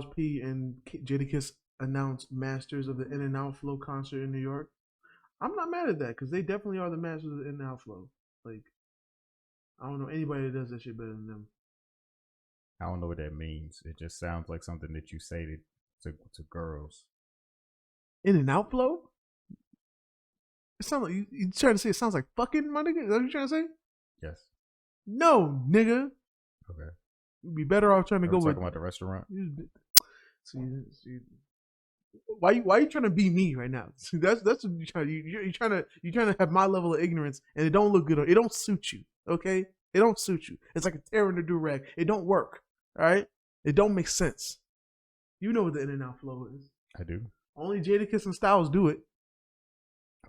P and Jadakiss announced Masters of the In and Out Flow concert in New York. I'm not mad at that because they definitely are the masters of the In and Out Flow. Like, I don't know anybody that does that shit better than them. I don't know what that means. It just sounds like something that you say to girls. In and Out Flow? It sounds like you trying to say it sounds like fucking, my nigga? Is that what you trying to say? Yes. No, nigga. Okay. You'd be better off trying to go with. Talking about the restaurant. See, why you trying to be me right now? See, that's what you're trying. You're trying to have my level of ignorance, and it don't look good. It don't suit you. Okay, it don't suit you. It's like a tear in the do-rag. It don't work. All right, it don't make sense. You know what the In and Out Flow is. I do. Only Jadakiss and Styles do it.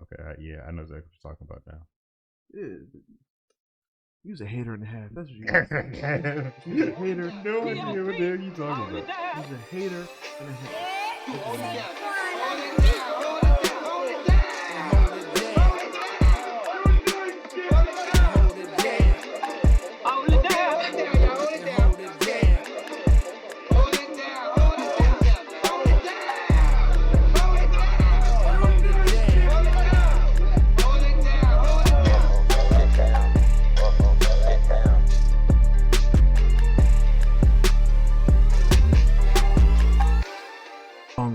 Okay, yeah, I know exactly what you're talking about now. Yeah. You's a hater and a half. That's what you are. You's a hater. No idea what the hell you talking about. You's a hater and a half.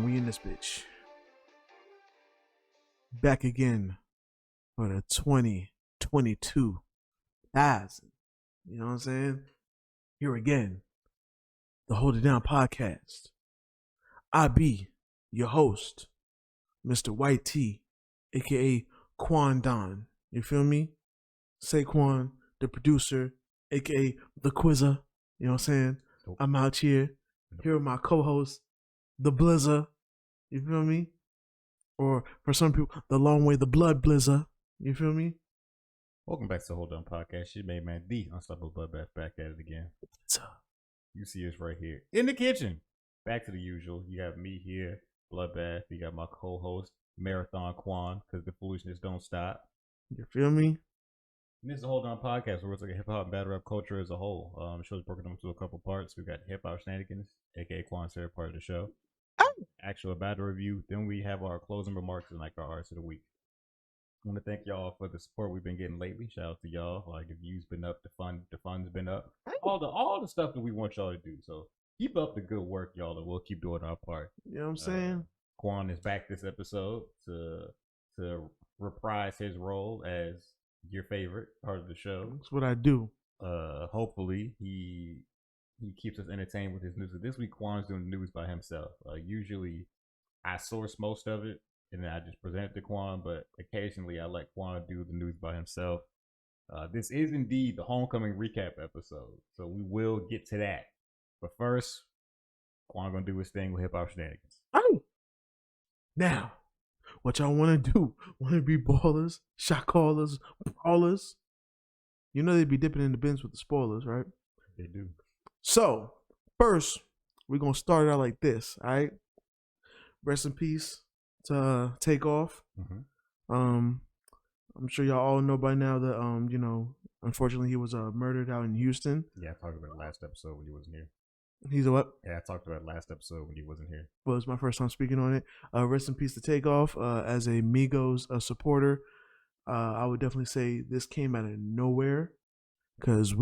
We in this bitch. Back again for the 2022 thousand. You know what I'm saying? Here again, the Hold It Down podcast. I be your host, Mr. White T, aka Quan Don. You feel me? Saquon, the producer, aka the Quizzer. You know what I'm saying? Nope. I'm out here with my co-host, the Blizzer. You feel me? Or for some people, the long way, the blood Blizzer. You feel me? Welcome back to the Hold On Podcast. Your main man, the Unstoppable Bloodbath, back at it again. You see us right here in the kitchen. Back to the usual. You got me here, Bloodbath. You got my co-host, Marathon Quan, because the foolishness don't stop. You feel me? And this is the Hold On Podcast, where it's like a hip hop and battle rap culture as a whole. The show's broken into a couple parts. We got hip hop shenanigans, aka Quan's favorite part of the show. Actual battle review. Then we have our closing remarks and like our arts of the week. I want to thank y'all for the support we've been getting lately. Shout out to y'all. Like the views been up, the fun's been up. All the stuff that we want y'all to do. So keep up the good work, y'all, and we'll keep doing our part. You know what I'm saying? Quan is back this episode to reprise his role as your favorite part of the show. That's what I do. Hopefully he keeps us entertained with his news. This week, Quan's doing the news by himself. Usually, I source most of it, and then I just present it to Quan, but occasionally I let Quan do the news by himself. This is indeed the homecoming recap episode, so we will get to that. But first, Quan gonna do his thing with hip-hop shenanigans. Oh! Now, what y'all want to do? Want to be ballers, shot callers, brawlers? You know they'd be dipping in the bins with the spoilers, right? They do. So, first, we're going to start out like this, all right? Rest in peace to Takeoff. Mm-hmm. I'm sure y'all all know by now that, unfortunately he was murdered out in Houston. Yeah, I talked about it last episode when he wasn't here. He's a what? Yeah, I talked about it last episode when he wasn't here. Well, it's my first time speaking on it. Rest in peace to Takeoff. As a Migos supporter, I would definitely say this came out of nowhere. Because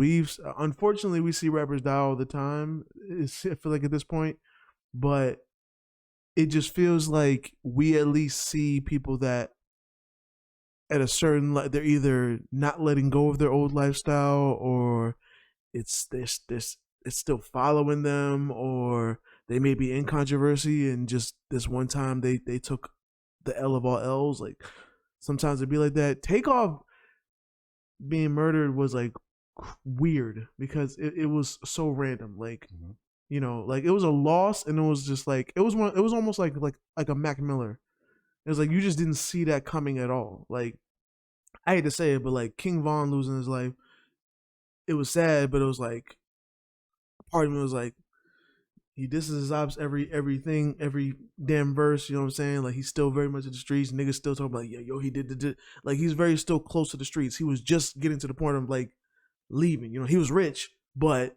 unfortunately, we see rappers die all the time, I feel like at this point, but it just feels like we at least see people that at a certain, they're either not letting go of their old lifestyle, or it's still following them, or they may be in controversy, and just this one time they took the L of all L's. Like, sometimes it'd be like that. Takeoff being murdered was like weird because it was so random. Like, like it was a loss, and it was just like it was almost like a Mac Miller. It was like you just didn't see that coming at all. Like, I hate to say it, but like King Von losing his life, it was sad, but it was like part of me was like, he disses his ops every damn verse, you know what I'm saying? Like, he's still very much in the streets. Niggas still talking about, yeah, he did. Like, he's very still close to the streets. He was just getting to the point of like leaving. You know, he was rich, but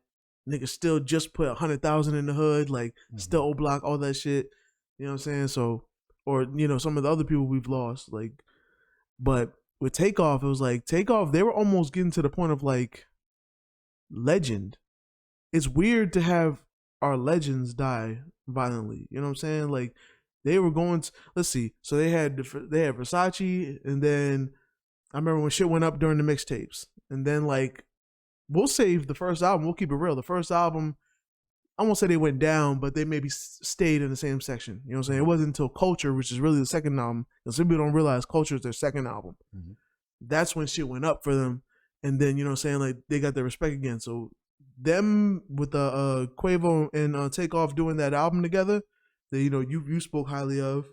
niggas still just put 100,000 in the hood, like still O Block, all that shit. You know what I'm saying? So, or some of the other people we've lost, like, but with Takeoff, it was like Takeoff. They were almost getting to the point of like legend. It's weird to have our legends die violently. You know what I'm saying? Like they were going to, let's see. So they had Versace, and then I remember when shit went up during the mixtapes, and then like we'll save the first album. We'll keep it real. The first album, I won't say they went down, but they maybe stayed in the same section. You know what I'm saying? It wasn't until Culture, which is really the second album, because some people don't realize Culture is their second album. That's when shit went up for them, and then you know what I'm saying, like they got their respect again. So them with the Quavo and Takeoff doing that album together, that you spoke highly of.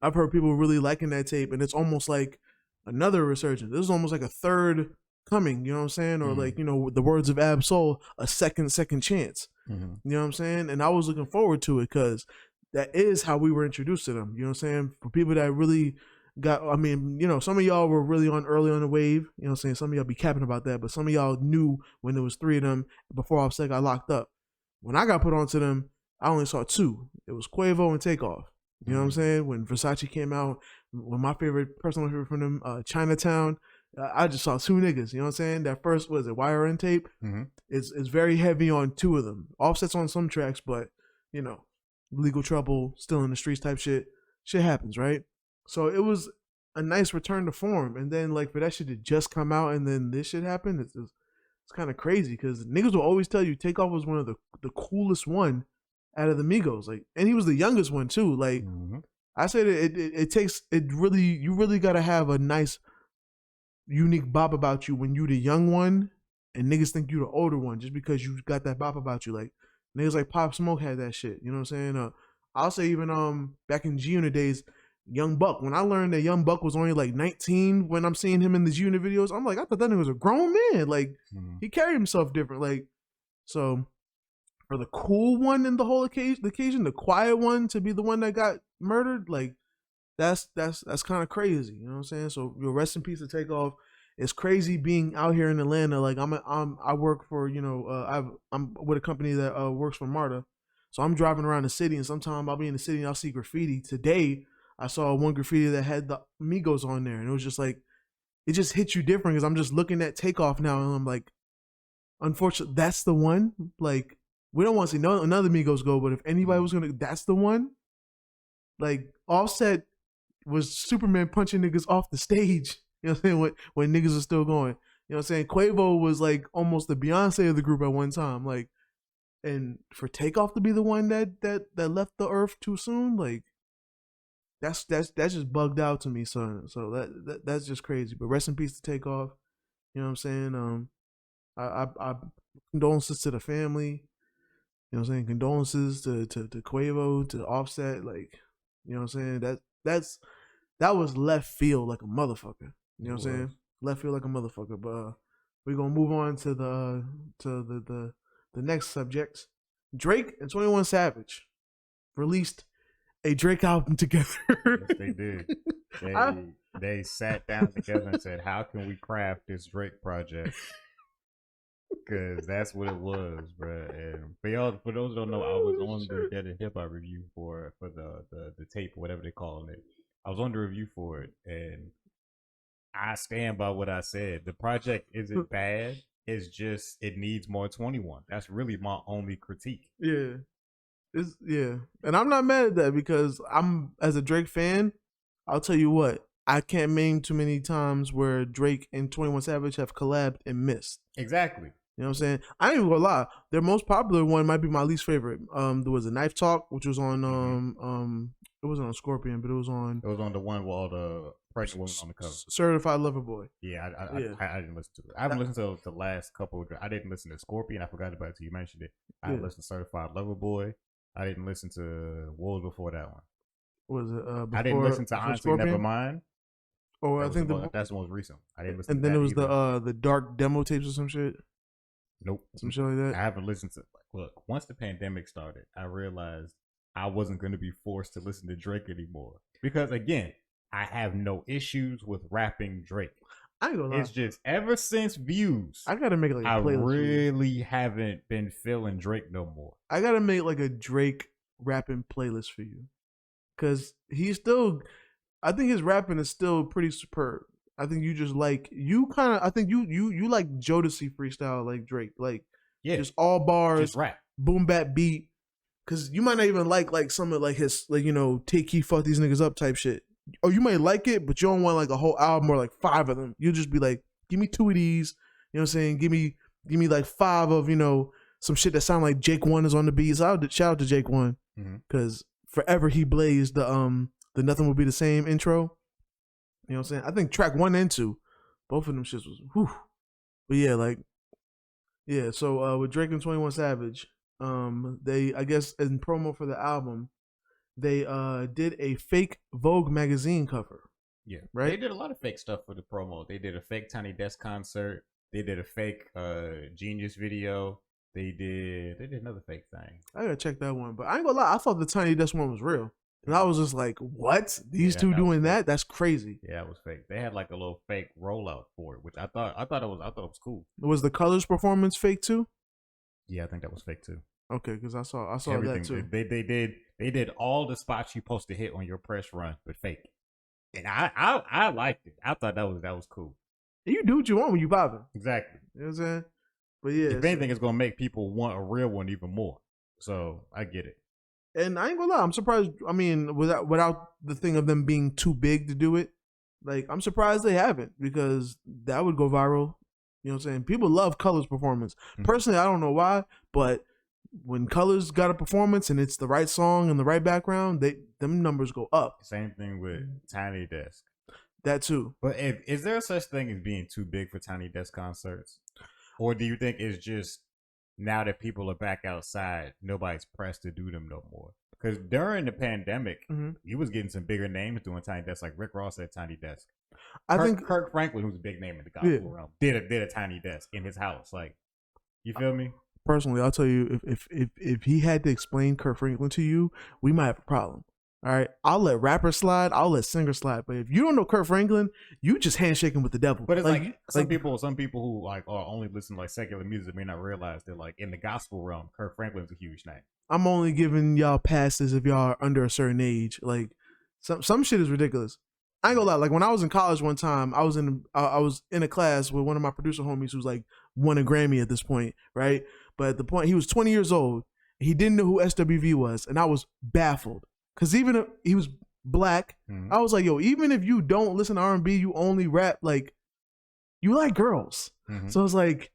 I've heard people really liking that tape, and it's almost like another resurgence. This is almost like a third coming, you know what I'm saying? Or like, the words of Ab Soul, a second chance. You know what I'm saying? And I was looking forward to it because that is how we were introduced to them. You know what I'm saying? For people that really got, I mean, some of y'all were really early on the wave. You know what I'm saying? Some of y'all be capping about that, but some of y'all knew when there was 3 of them before Offset got locked up. When I got put onto them, I only saw 2. It was Quavo and Takeoff. You know what I'm saying? When Versace came out, when my personal favorite from them, Chinatown, I just saw 2 niggas. You know what I'm saying? That first was a YRN tape. It's very heavy on 2 of them. Offset's on some tracks, but legal trouble, still in the streets type shit. Shit happens, right? So it was a nice return to form. And then like for that shit to just come out and then this shit happened, it's kind of crazy because niggas will always tell you Takeoff was one of the coolest one out of the Migos, like, and he was the youngest one too. Like, I said, you really gotta have a nice, unique bop about you when you the young one, and niggas think you the older one just because you got that bop about you. Like niggas like Pop Smoke had that shit. You know what I'm saying? I'll say even back in G Unit days, Young Buck. When I learned that Young Buck was only like 19 when I'm seeing him in the G Unit videos, I'm like, I thought that nigga was a grown man. Like he carried himself different. Like so. For the cool one in the whole occasion, the quiet one to be the one that got murdered, like that's kind of crazy. You know what I'm saying? So your rest in peace to Takeoff. It's crazy being out here in Atlanta. Like I work for I'm with a company that works for MARTA, so I'm driving around the city, and sometimes I'll be in the city and I'll see graffiti. Today I saw one graffiti that had the Migos on there, and it was just like it just hits you different because I'm just looking at Takeoff now, and I'm like, unfortunately, that's the one. Like. We don't want to see another Migos go, but if anybody was that's the one. Like Offset was Superman punching niggas off the stage. You know what I'm saying? When niggas are still going. You know what I'm saying? Quavo was like almost the Beyonce of the group at one time. Like, and for Takeoff to be the one that left the earth too soon, like that's just bugged out to me, son. So that's just crazy. But rest in peace to Takeoff. You know what I'm saying? I condolences to the family. You know what I'm saying? Condolences to Quavo, to Offset, like, you know what I'm saying? That was left field like a motherfucker. You know what I'm saying? Left field like a motherfucker. But we're gonna move on to the next subject. Drake and 21 Savage released a Drake album together. Yes, they did. They sat down together and said, "How can we craft this Drake project?" Because that's what it was, bro. And for those who don't know, I was on the Dead and Hip Hop review for the tape, or whatever they call it. I was on the review for it, and I stand by what I said. The project isn't bad. It's just it needs more 21. That's really my only critique. Yeah, and I'm not mad at that because I'm, as a Drake fan, I'll tell you what, I can't name too many times where Drake and 21 Savage have collabed and missed. Exactly. You know what I'm saying? I ain't even gonna lie. Their most popular one might be my least favorite. There was a Knife Talk, which was on it wasn't on Scorpion, but it was on the one with all the pregnant women on the cover. Certified Lover Boy. Yeah, I didn't listen to it. I haven't listened to the last couple. I didn't listen to Scorpion. I forgot about it until you mentioned it. I listened to Certified Lover Boy. I didn't listen to Wolves before that one. Was it? I didn't listen to Honestly Nevermind. Oh, I think that's the most recent. I didn't listen. And then it was the dark demo tapes or some shit. Nope. Some shit like that. I haven't listened to. Look, once the pandemic started, I realized I wasn't going to be forced to listen to Drake anymore because, again, I have no issues with rapping Drake. I ain't gonna lie. It's just ever since Views, I gotta make like a I playlist. really haven't been feeling Drake no more. I gotta make like a Drake rapping playlist for you, cause he's still. I think his rapping is still pretty superb. I think you just like you kind of. I think you like Jodeci freestyle like Drake, like just all bars, just rap, boom bap beat. Cause you might not even like some of like his like take key fuck these niggas up type shit. Or you might like it, but you don't want like a whole album or like 5 of them. You'll just be like, give me 2 of these. You know what I'm saying? Give me like 5 of some shit that sound like Jake One is on the beat. So shout out to Jake One, because forever he blazed the Nothing Will Be the Same intro. You know what I'm saying? I think track 1 and 2, both of them shits was whew. But yeah. So with Drake and 21 Savage. They, I guess, in promo for the album, they did a fake Vogue magazine cover. Yeah, right. They did a lot of fake stuff for the promo. They did a fake Tiny Desk concert. They did a fake Genius video. They did another fake thing. I gotta check that one, but I ain't gonna lie. I thought the Tiny Desk one was real, and I was just like, "What? These two doing that? That's crazy." Yeah, it was fake. They had like a little fake rollout for it, which I thought it was cool. Was the Colors performance fake too? Yeah, I think that was fake too. Okay, because I saw everything. That too. They did all the spots you supposed to hit on your press run, but fake. And I liked it. I thought that was cool. You do what you want when you popping. Exactly. You know what I'm saying? But yeah, if anything, it's gonna make people want a real one even more. So I get it. And I ain't gonna lie, I'm surprised. I mean, without the thing of them being too big to do it, like I'm surprised they haven't, because that would go viral. You know what I'm saying? People love Colors performance. Personally, I don't know why, but when Colors got a performance and it's the right song and the right background, them numbers go up. Same thing with Tiny Desk. That too. But is there such thing as being too big for Tiny Desk concerts? Or do you think it's just now that people are back outside, nobody's pressed to do them no more? Because during the pandemic, you was getting some bigger names doing Tiny Desk, like Rick Ross at Tiny Desk. I think Kirk Franklin, who's a big name in the gospel realm, did a Tiny Desk in his house. Like, you feel me? Personally, I'll tell you, if he had to explain Kirk Franklin to you, we might have a problem. All right, I'll let rappers slide, I'll let singers slide, but if you don't know Kirk Franklin, you just handshaking with the devil. But it's like some people who like are only listen to like secular music may not realize that like in the gospel realm, Kirk Franklin's a huge name. I'm only giving y'all passes if y'all are under a certain age. Like some shit is ridiculous. I ain't gonna lie. Like when I was in college one time, I was in a class with one of my producer homies who's like won a Grammy at this point, right? But at the point he was 20 years old, he didn't know who SWV was, and I was baffled. Cause even if he was black, I was like, yo, even if you don't listen to R&B, you only rap, like, you like girls. So it's like,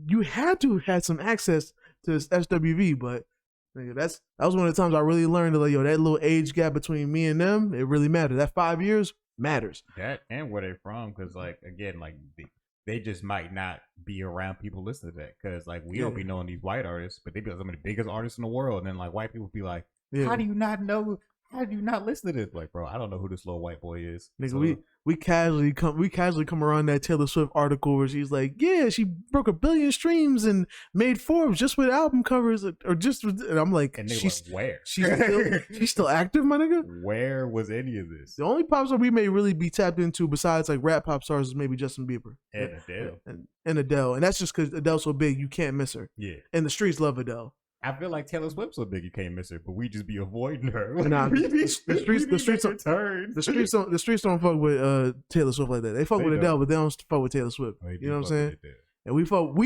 you had to have had some access to SWV, but nigga, that was one of the times I really learned that, like, yo, that little age gap between me and them, it really mattered. That 5 years matters. That and where they're from, because like again, like they just might not be around people listening to that, because like we don't be knowing these white artists, but they be some of the biggest artists in the world, and then like white people be like, how do you not know? How do you not listen to this? Like, bro, I don't know who this little white boy is. Nigga, so, we casually come around that Taylor Swift article where she's like, yeah, she broke 1 billion streams and made Forbes just with album covers, or just with, and I'm like, and she's like, where? She's still active, my nigga. Where was any of this? The only pop star we may really be tapped into besides like rap pop stars is maybe Justin Bieber and Adele, and Adele, and that's just because Adele's so big you can't miss her. Yeah, and the streets love Adele. I feel like Taylor Swift's so big you can't miss her, but we just be avoiding her. Nah, the streets don't fuck with Taylor Swift like that. They fuck with Adele, but they don't fuck with Taylor Swift. You know what I'm saying? And we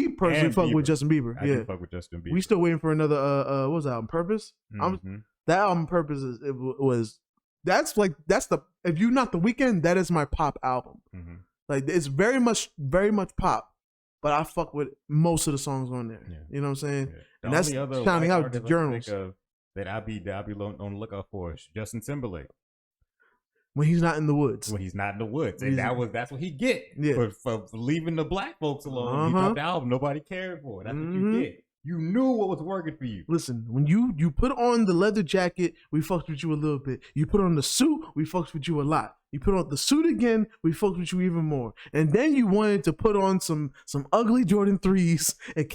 personally fuck with Justin Bieber. I fuck with Justin Bieber. We still waiting for another what was that album, Purpose? That album Purpose that's the, if you not The Weeknd, that is my pop album. Like it's very much pop. But I fuck with most of the songs on there. Yeah. You know what I'm saying? Yeah. And that's shining out the journals. That I be on the lookout for is Justin Timberlake. When he's not in the woods. And that's what he get for leaving the black folks alone. He dropped the album nobody cared for. That's what you get. You knew what was working for you. Listen, when you put on the leather jacket, we fucked with you a little bit. You put on the suit, we fucked with you a lot. You put on the suit again, we fucked with you even more. And then you wanted to put on some ugly Jordan 3s and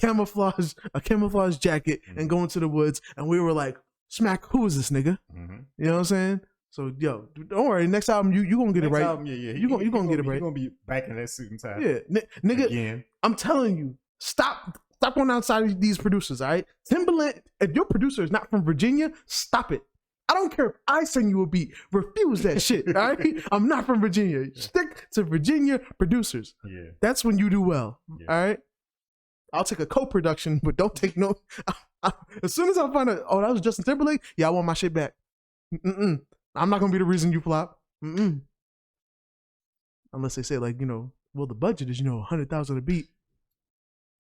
a camouflage jacket and go into the woods. And we were like, smack, who is this nigga? You know what I'm saying? So yo, don't worry. Next album, you gonna get it right. Album, yeah. You gonna get it right. You gonna be back in that suit and tie. Yeah, nigga. Again. I'm telling you, stop going outside of these producers. All right, Timbaland. If your producer is not from Virginia, stop it. I don't care if I send you a beat. Refuse that shit. All right, I'm not from Virginia. Stick to Virginia producers. Yeah, that's when you do well. Yeah. All right. I'll take a co-production, but don't take no. As soon as I find out, oh, that was Justin Timberlake. Yeah, I want my shit back. I'm not gonna be the reason you flop. Unless they say like, well, the budget is $100,000 a beat.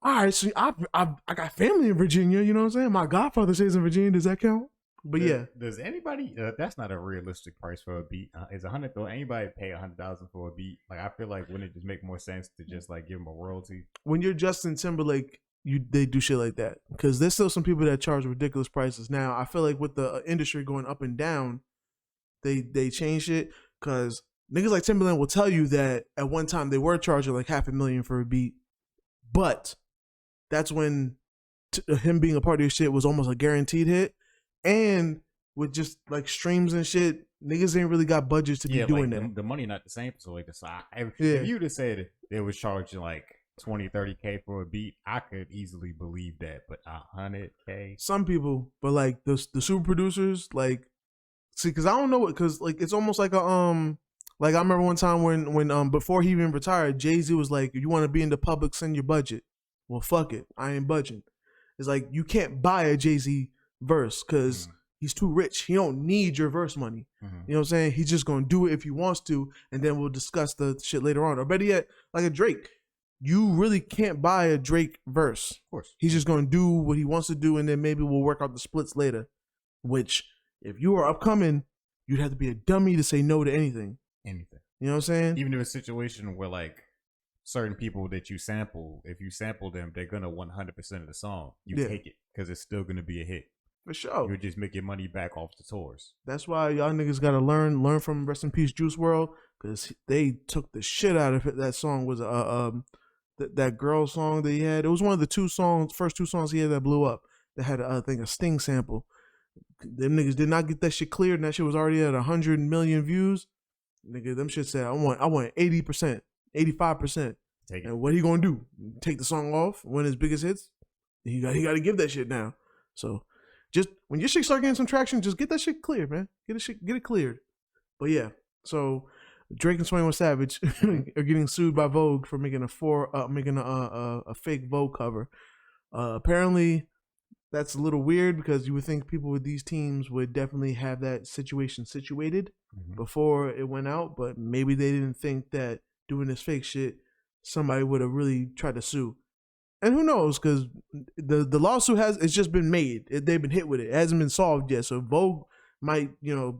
All right, so I got family in Virginia. You know what I'm saying? My godfather stays in Virginia. Does that count? But yeah. Does anybody? That's not a realistic price for a beat. Is $100? Anybody pay $100,000 for a beat? Like I feel like wouldn't it just make more sense to just like give them a royalty? When you're Justin Timberlake, they do shit like that because there's still some people that charge ridiculous prices. Now I feel like with the industry going up and down, they change it because niggas like Timberland will tell you that at one time they were charging like $500,000 for a beat, but that's when him being a part of your shit was almost a guaranteed hit. And with just like streams and shit, niggas ain't really got budgets to be doing that. The money not the same. So like if you just said they was charging like 20-30K for a beat, I could easily believe that. But $100K, some people, but like the super producers, like see, because I don't know what, because like it's almost like a like I remember one time when before he even retired, Jay-Z was like, "You want to be in the public, send your budget." Well, fuck it, I ain't budging. It's like you can't buy a Jay-Z verse because he's too rich. He don't need your verse money. You know what I'm saying? He's just gonna do it if he wants to, and then we'll discuss the shit later on. Or better yet, like a Drake, you really can't buy a Drake verse. Of course, he's just gonna do what he wants to do, and then maybe we'll work out the splits later. Which, if you are upcoming, you'd have to be a dummy to say no to anything. You know what I'm saying? Even in a situation where like certain people that you sample, if you sample them, they're gonna 100% of the song. You take it because it's still gonna be a hit. For sure. You'll just make your money back off the tours. That's why y'all niggas gotta learn from rest in peace Juice WRLD, because they took the shit out of it. That song was that girl song that he had. It was one of the first two songs he had that blew up. That had I think a Sting sample. Them niggas did not get that shit cleared, and that shit was already at 100 million views. Nigga, them shit said I want 80%, 85%. Take it. And what he gonna do? Take the song off? One of his biggest hits? He got to give that shit now. So just when your shit start getting some traction, just get that shit cleared, man. Get it cleared. But yeah, so Drake and 21 Savage are getting sued by Vogue for making a fake Vogue cover. Apparently, that's a little weird because you would think people with these teams would definitely have that situation situated before it went out, but maybe they didn't think that doing this fake shit, somebody would have really tried to sue. And who knows? Because the lawsuit it's just been made. They've been hit with it. It hasn't been solved yet. So Vogue might get a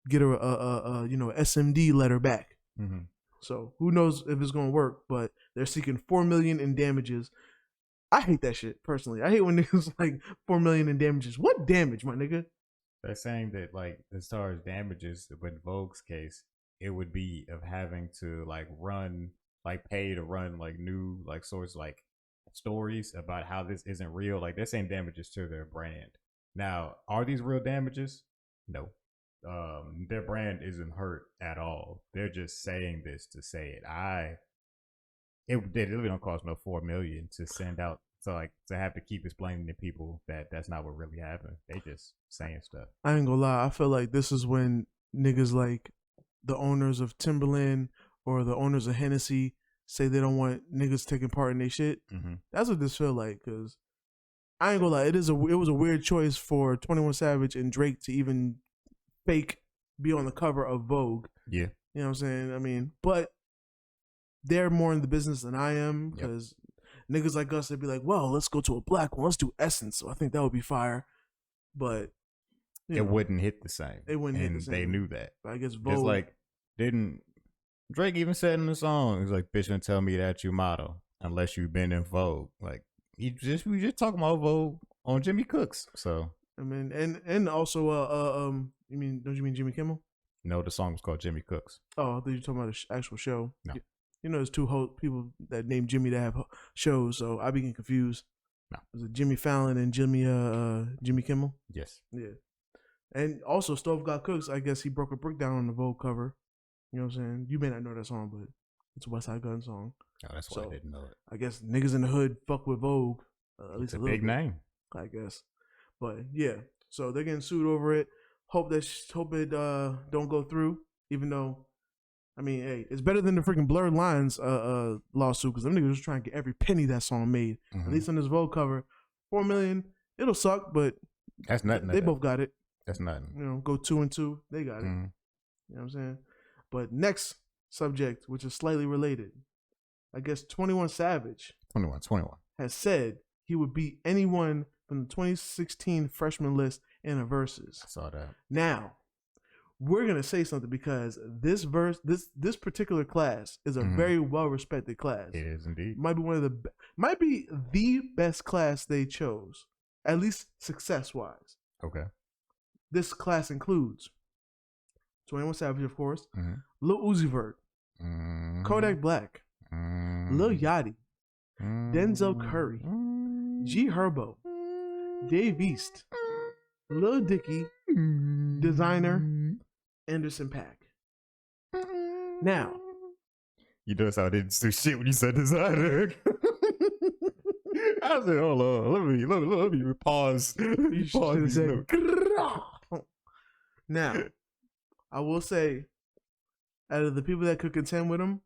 SMD letter back. So who knows if it's gonna work? But they're seeking $4 million in damages. I hate that shit personally. I hate when niggas like $4 million in damages. What damage, my nigga? They're saying that like as far as damages, with Vogue's case, it would be of having to pay to run like new like source like stories about how this isn't real. Like they're saying damages to their brand. Now, are these real damages? No. Their brand isn't hurt at all. They're just saying this to say it. They really don't cost no $4 million to send out to have to keep explaining to people that that's not what really happened. They just saying stuff. I ain't gonna lie. I feel like this is when niggas like the owners of Timberland or the owners of Hennessy say they don't want niggas taking part in their shit. That's what this feel like. Cause I ain't gonna lie, it was a weird choice for 21 Savage and Drake to even be on the cover of Vogue. Yeah, you know what I'm saying. I mean, but they're more in the business than I am. Cause niggas like us, they'd be like, well, let's go to a black one. Let's do Essence. So I think that would be fire. But it wouldn't hit the same. It wouldn't hit the same. They knew that. But I guess Vogue. Just like didn't. Drake even said in the song, he's like, "Bitch, don't tell me that you model unless you've been in Vogue." Like we just talking about Vogue on Jimmy Cooks. So I mean, and also don't you mean Jimmy Kimmel? No, the song was called Jimmy Cooks. Oh, I thought you were talking about the actual show. No, there's two people that named Jimmy that have shows, so I be getting confused. No, was it Jimmy Fallon and Jimmy Kimmel? Yes. Yeah. And also, Stove Got Cooks, I guess he broke a brick down on the Vogue cover. You know what I'm saying? You may not know that song, but it's a West Side Gun song. Oh, that's why I didn't know it. I guess niggas in the hood fuck with Vogue. At least It's a little big bit, name. I guess. But yeah, so they're getting sued over it. Hope it don't go through. Even though, I mean, hey, it's better than the freaking Blurred Lines lawsuit, because them niggas was trying to get every penny that song made. At least on this Vogue cover, $4 million. It'll suck, but that's nothing. They both got it. That's nothing. You know, go 2 and 2. They got it. You know what I'm saying? But next subject, which is slightly related, I guess 21 Savage 21 has said he would beat anyone from the 2016 freshman list in a versus. I saw that. Now, we're gonna say something because this particular class is a very well respected class. It is indeed. Might be the best class they chose, at least success wise. Okay. This class includes 21 Savage, of course, Lil Uzi Vert, Kodak Black, Lil Yachty, Denzel Curry, G Herbo, Dave East, Lil Dicky, Designer, Anderson .Paak. Now, you notice how I didn't do shit when you said Designer. I said, hold on, let me pause. You should say. Now, I will say, out of the people that could contend with him,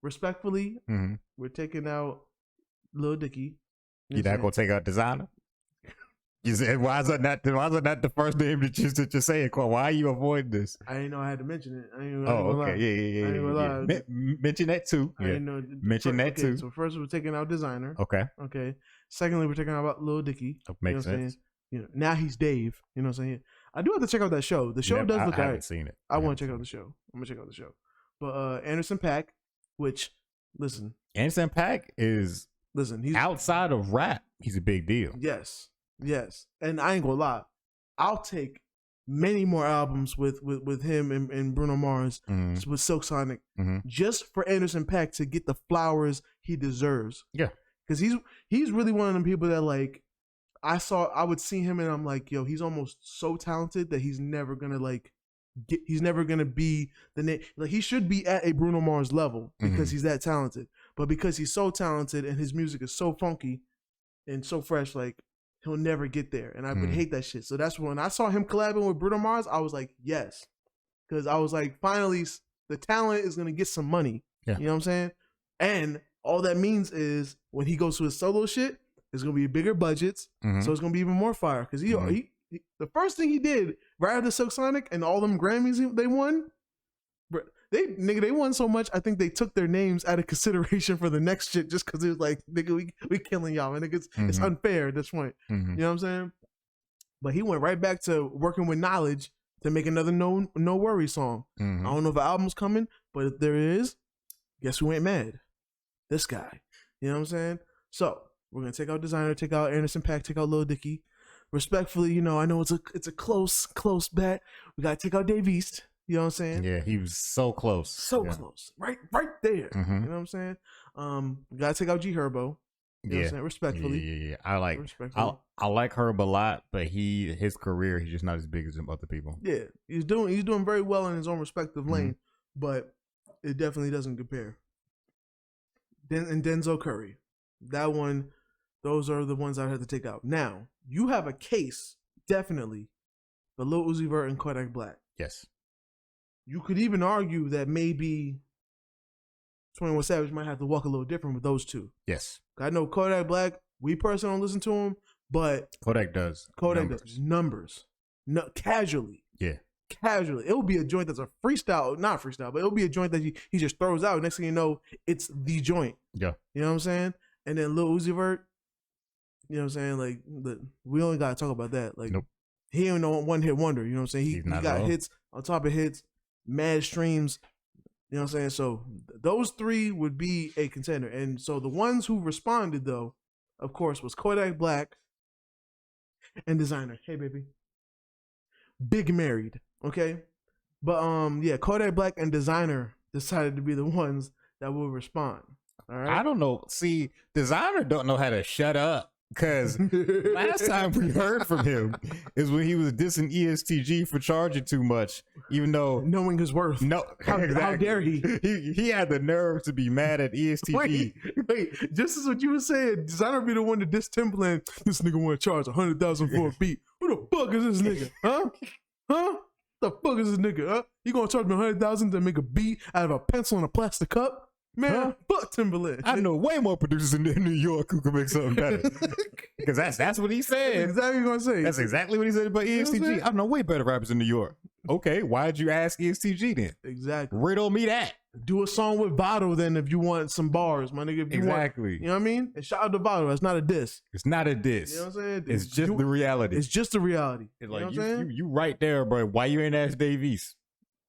respectfully, we're taking out Lil Dicky. You're not gonna take out Designer? You said, why is that not the first name that you're saying, Quan? Why are you avoiding this? I didn't know I had to mention it. Okay, yeah. Mention that too. I didn't know. Mention that too. So first we're taking out Designer. Okay. Secondly, we're taking out Lil Dicky. Makes sense. You know, now he's Dave. You know what I'm saying? I do have to check out that show. The show does look I alright. haven't seen it. I want to check out the show. I'm gonna check out the show. But Anderson .Paak, which Anderson .Paak is he's outside of rap. He's a big deal. Yes. And I ain't gonna lie, I'll take many more albums with him and Bruno Mars with Silk Sonic just for Anderson .Paak to get the flowers he deserves. Yeah, because he's really one of them people that like I would see him and I'm like, yo, he's almost so talented that he's never gonna be the name. Like he should be at a Bruno Mars level because he's that talented, but because he's so talented and his music is so funky and so fresh, like he'll never get there. And I would hate that shit. So that's when I saw him collabing with Bruno Mars, I was like, yes, because I was like, finally, the talent is gonna get some money. Yeah. You know what I'm saying? And all that means is when he goes to his solo shit, there's gonna be bigger budgets, so it's gonna be even more fire. Because he the first thing he did right after Silk Sonic and all them Grammys they won, they won so much. I think they took their names out of consideration for the next shit just because it was like, nigga, we killing y'all, and it's unfair at this point. You know what I'm saying? But he went right back to working with Knowledge to make another No Worry song. I don't know if an album's coming, but if there is, guess who ain't mad? This guy. You know what I'm saying? So we're gonna take out Designer, take out Anderson .Paak, take out Lil Dicky. Respectfully, you know, I know it's a close bet. We gotta take out Dave East. You know what I'm saying? Yeah, he was so close. Close. Right there. You know what I'm saying? We gotta take out G Herbo. You know what I'm saying? Respectfully. Yeah. I like Herb a lot, but his career, he's just not as big as some other people. Yeah. He's doing very well in his own respective lane, but it definitely doesn't compare. And Denzel Curry. That one, those are the ones I had to take out. Now, you have a case, definitely, for Lil Uzi Vert and Kodak Black. Yes. You could even argue that maybe 21 Savage might have to walk a little different with those two. Yes. I know Kodak Black, we personally don't listen to him, but Kodak does. Does numbers. No, casually. Yeah. Casually. It will be a joint that's a freestyle, not freestyle, but it'll be a joint that he just throws out. Next thing you know, it's the joint. Yeah. You know what I'm saying? And then Lil Uzi Vert, you know what I'm saying? Like, we only got to talk about that. Like, he ain't no one-hit wonder. You know what I'm saying? He got hits on top of hits, mad streams. You know what I'm saying? So those three would be a contender. And so the ones who responded, though, of course, was Kodak Black and Designer. Hey, baby. Big married, okay? But, yeah, Kodak Black and Designer decided to be the ones that will respond. All right? I don't know. See, Designer don't know how to shut up Because last time we heard from him is when he was dissing ESTG for charging too much, even though knowing his worth. No, how dare he? He had the nerve to be mad at ESTG. Wait, just as what you were saying, Designer be the one to diss Timbaland. This nigga want to charge $100,000 for a beat. Who the fuck is this nigga? Huh? Huh? The fuck is this nigga? Huh? You gonna charge me $100,000 to make a beat out of a pencil and a plastic cup? Man, fuck Timbaland. I know way more producers in New York who can make something better. Because that's what he said. That's exactly what I'm saying. That's exactly what he said about ESTG. I know way better rappers in New York. Okay, why'd you ask ESTG then? Exactly. Riddle me that. Do a song with Votto then if you want some bars, my nigga. Exactly. You know what I mean? And shout out to Votto. That's not a diss. It's not a diss. You know what I'm saying? It's just the reality. It's just the reality. It's you like know what I'm saying? you right there, bro. Why you ain't ask Dave East?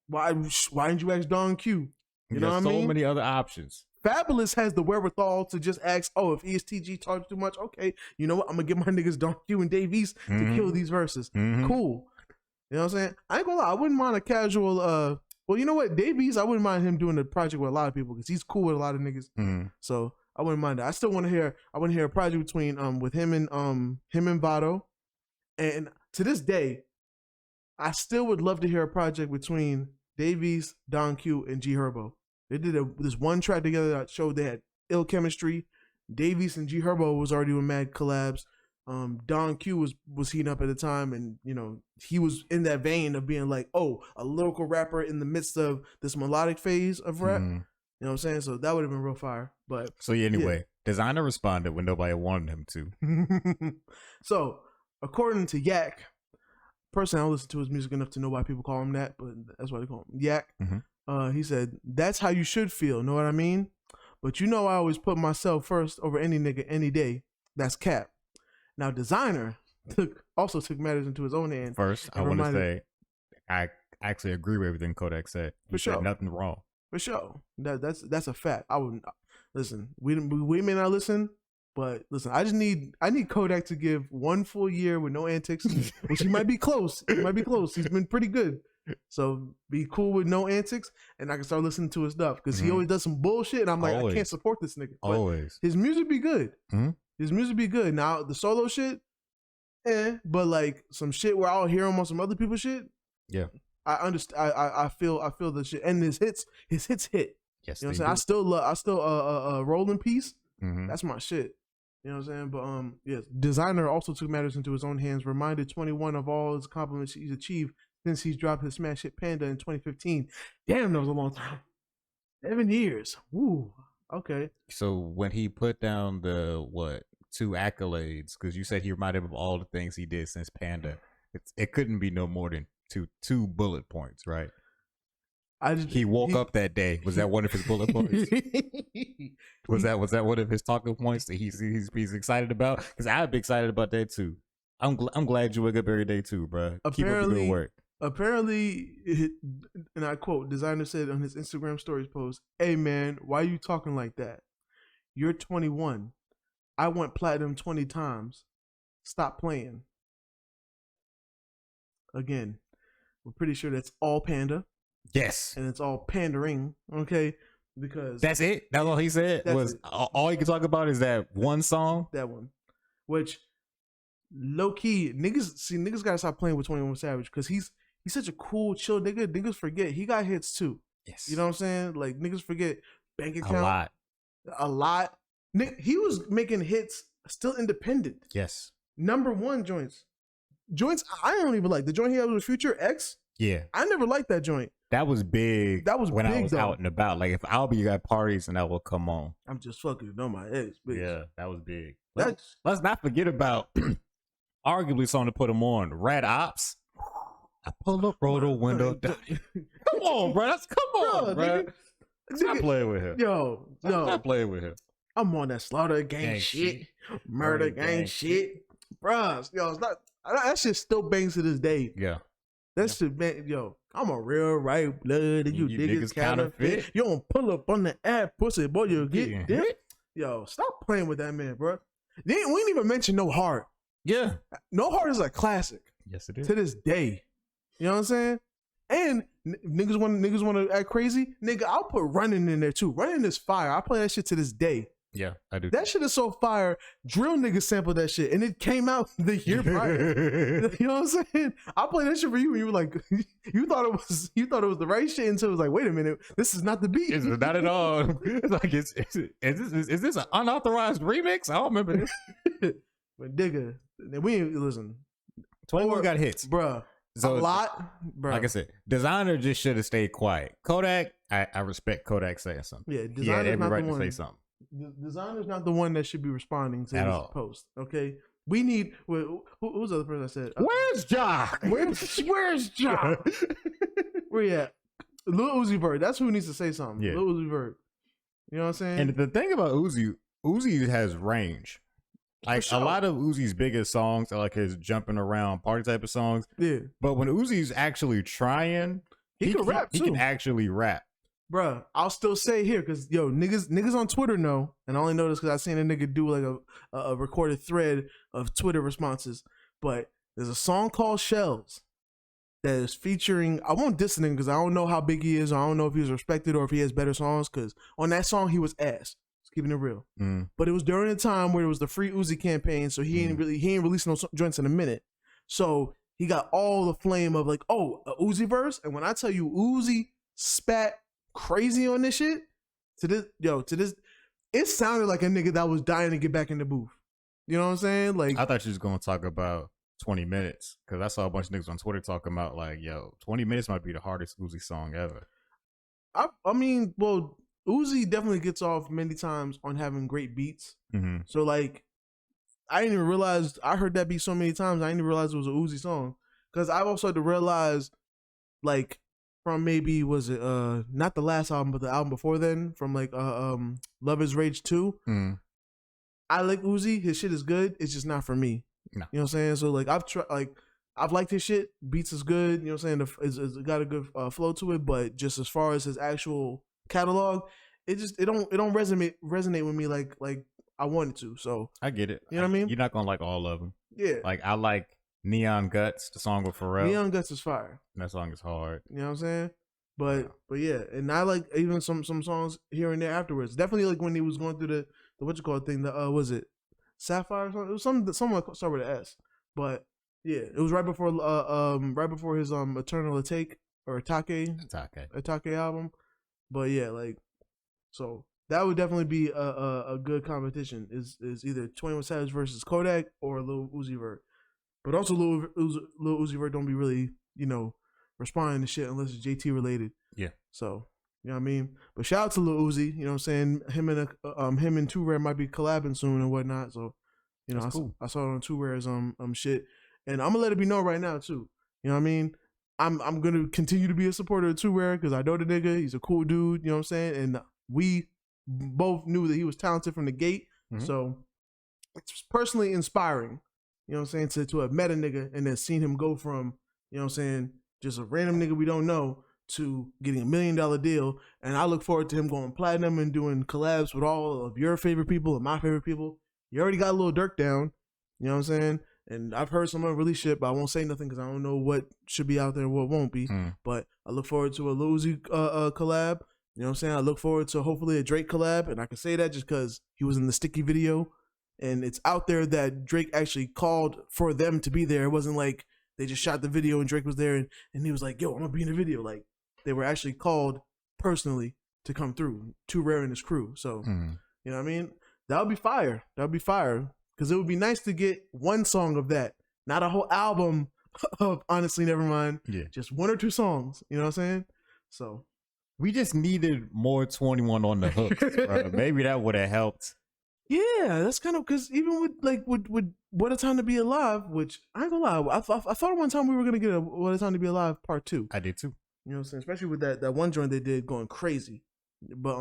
Why didn't you ask Don Q? You know what I mean? So many other options. Fabulous has the wherewithal to just ask, oh, if ESTG charged too much, okay, you know what? I'm gonna get my niggas Don Q and Dave East to kill these verses. Cool. You know what I'm saying? I ain't gonna lie, I wouldn't mind a casual well, you know what? Dave East, I wouldn't mind him doing a project with a lot of people because he's cool with a lot of niggas. So I wouldn't mind that. I still want to hear a project between with him and Votto. And to this day, I still would love to hear a project between Dave East, Don Q, and G Herbo. They did this one track together that showed they had ill chemistry. Dave East and G Herbo was already doing mad collabs. Don Q was heating up at the time, and you know he was in that vein of being like, oh, a lyrical rapper in the midst of this melodic phase of rap. You know what I'm saying? So that would have been real fire. But so anyway, Designer responded when nobody wanted him to. So according to Yak, personally, I don't listen to his music enough to know why people call him that, but that's why they call him Yak. He said, that's how you should feel, know what I mean? But you know I always put myself first over any nigga any day. That's cap. Now Designer also took matters into his own hand. First, I want to say I actually agree with everything Kodak said. He said nothing wrong. For sure. That's a fact. I wouldn't listen. We may not listen, but listen, I need Kodak to give one full year with no antics, which he might be close. He might be close. He's been pretty good. So be cool with no antics, and I can start listening to his stuff because he always does some bullshit, and I'm like, I can't support this nigga. But always. His music be good. His music be good. Now the solo shit, but like some shit where I'll hear him on some other people's shit. Yeah, I understand. I feel the shit, and his hits hit. Yes, you know what I'm saying. I still Roll in Peace. That's my shit. You know what I'm saying? But yes, Designer also took matters into his own hands. Reminded 21 of all his accomplishments he's achieved since he's dropped his smash hit Panda in 2015. Damn, that was a long time. 7 years. Woo. Okay. So when he put down the 2 accolades, because you said he reminded him of all the things he did since Panda, it couldn't be no more than two bullet points, right? He woke up that day. Was that one of his bullet points? was that one of his talking points that he's excited about? Because I'd be excited about that too. I'm glad you wake up every day too, bro. Keep up the good work. Apparently, and I quote, Designer said on his Instagram stories post, "Hey man, why are you talking like that? You're 21. I went platinum 20 times. Stop playing." Again, we're pretty sure that's all Panda. Yes. And it's all pandering, okay? Because that's it. That's all he said. All he could talk about is that one song. That one. Which low key, niggas gotta stop playing with 21 Savage because he's such a cool, chill nigga. Niggas forget he got hits too. Yes. You know what I'm saying? Like niggas forget bank account. A lot. He was making hits still independent. Yes. #1 joints. I don't even like the joint he had with Future X. Yeah. I never liked that joint. That was big. That was when big, I was out and about. Like if I'll be at parties and that will come on. I'm just fucking on my ex, bitch. Yeah, that was big. Let's not forget about arguably something to put him on. Red Ops. I pull up, roll the window down. Come on, bro. Come on, bro. Stop playing with him. Yo. Stop playing with him. I'm on that slaughter gang shit, murder gang shit, bruh. Yo, it's not. That shit still bangs to this day. Yeah. That shit, man. Yo, I'm a real right blood, and you niggas counterfeit. You don't pull up on the app, pussy, boy, you'll get dipped. Yo, stop playing with that man, bro. We didn't even mention No Heart. Yeah. No Heart is a classic. Yes, it is. To this day. You know what I'm saying? And niggas want to act crazy. Nigga, I'll put Running in there too. Running is fire. I play that shit to this day. Yeah, I do. That shit is so fire. Drill niggas sampled that shit, and it came out the year prior. You know what I'm saying? I played that shit for you, and you were like, you thought it was the right shit until it was like, wait a minute, this is not the beat. It's not at all. It's like, is this an unauthorized remix? I don't remember this. But digga, we ain't listen. 21 got hits, bruh. So a lot, bruh. Like I said, Designer just should have stayed quiet. Kodak, I respect Kodak saying something. Yeah, he had every right to one. say something. Designer's not the one that should be responding to At this all. post. Okay, we need. Who was the other person I said? Where's Jock? Where's Jock? Where you at? Lil Uzi Vert. That's who needs to say something. Yeah. Lil Uzi Vert. You know what I'm saying? And the thing about Uzi has range. Like sure. a lot of Uzi's biggest songs are like his jumping around party type of songs. Yeah. But when Uzi's actually trying, he can rap too. He can actually rap. Bruh, I'll still say here because yo, niggas on Twitter know, and I only know this because I seen a nigga do like a recorded thread of Twitter responses. But there's a song called Shells that is featuring. I won't diss him because I don't know how big he is. Or I don't know if he's respected or if he has better songs. Because on that song he was ass. Just keeping it real. But it was during a time where it was the Free Uzi campaign, so he ain't released no joints in a minute. So he got all the flame of like, oh, a Uzi verse. And when I tell you Uzi spat crazy on this shit, to this, it sounded like a nigga that was dying to get back in the booth. You know what I'm saying? Like, I thought you was gonna talk about 20 minutes because I saw a bunch of niggas on Twitter talking about like, yo, 20 minutes might be the hardest Uzi song ever. I mean, well, Uzi definitely gets off many times on having great beats. So like, I didn't even realize I heard that beat so many times. I didn't even realize it was a Uzi song because I've also had to realize, like, from maybe was it not the last album but the album before then, from like Love Is Rage 2. I like Uzi, his shit is good, it's just not for me. No. You know what I'm saying? So like I've liked his shit, beats is good, you know what I'm saying, it's got a good flow to it, but just as far as his actual catalog, it don't resonate with me like I wanted to. So I get it. You know what I mean? You're not gonna like all of them. Yeah. Like I like Neon Guts, the song with Pharrell. Neon Guts is fire. That song is hard. You know what I'm saying? But yeah, and I like even some songs here and there afterwards. Definitely like when he was going through the what you call it thing. The was it Sapphire? Or something? It was someone started with an S. But yeah, it was right before his Eternal Atake or Atake album. But yeah, like, so that would definitely be a good competition. Is either 21 Savage versus Kodak or Lil Uzi Vert. But also Lil Uzi Vert don't be really, responding to shit unless it's JT related. Yeah. So, you know what I mean? But shout out to Lil Uzi, you know what I'm saying? Him and Two Rare might be collabing soon and whatnot. So, cool. I saw it on Two Rare's shit. And I'm gonna let it be known right now too. You know what I mean? I'm gonna continue to be a supporter of Two Rare because I know the nigga, he's a cool dude, you know what I'm saying? And we both knew that he was talented from the gate. So it's personally inspiring. You know what I'm saying? To have met a nigga and then seen him go from, you know what I'm saying, just a random nigga we don't know to getting $1 million deal. And I look forward to him going platinum and doing collabs with all of your favorite people and my favorite people. You already got a little Dirk down. You know what I'm saying? And I've heard some unreleased shit, but I won't say nothing because I don't know what should be out there and what won't be. But I look forward to a Lil Uzi collab. You know what I'm saying? I look forward to hopefully a Drake collab. And I can say that just because he was in the Sticky video. And it's out there that Drake actually called for them to be there. It wasn't like they just shot the video and Drake was there and he was like, yo, I'm going to be in the video. Like, they were actually called personally to come through. Two Rare and his crew. So, you know what I mean? That would be fire. That would be fire. Because it would be nice to get one song of that. Not a whole album of Honestly Nevermind. Yeah. Just one or two songs. You know what I'm saying? So. We just needed more 21 on the hook. Bro. Maybe that would have helped. Yeah, that's kind of because even with What a Time to Be Alive, which I ain't gonna lie, I thought one time we were gonna get a What a Time to Be Alive part 2. I did too. You know what I'm saying? Especially with that one joint they did going crazy. But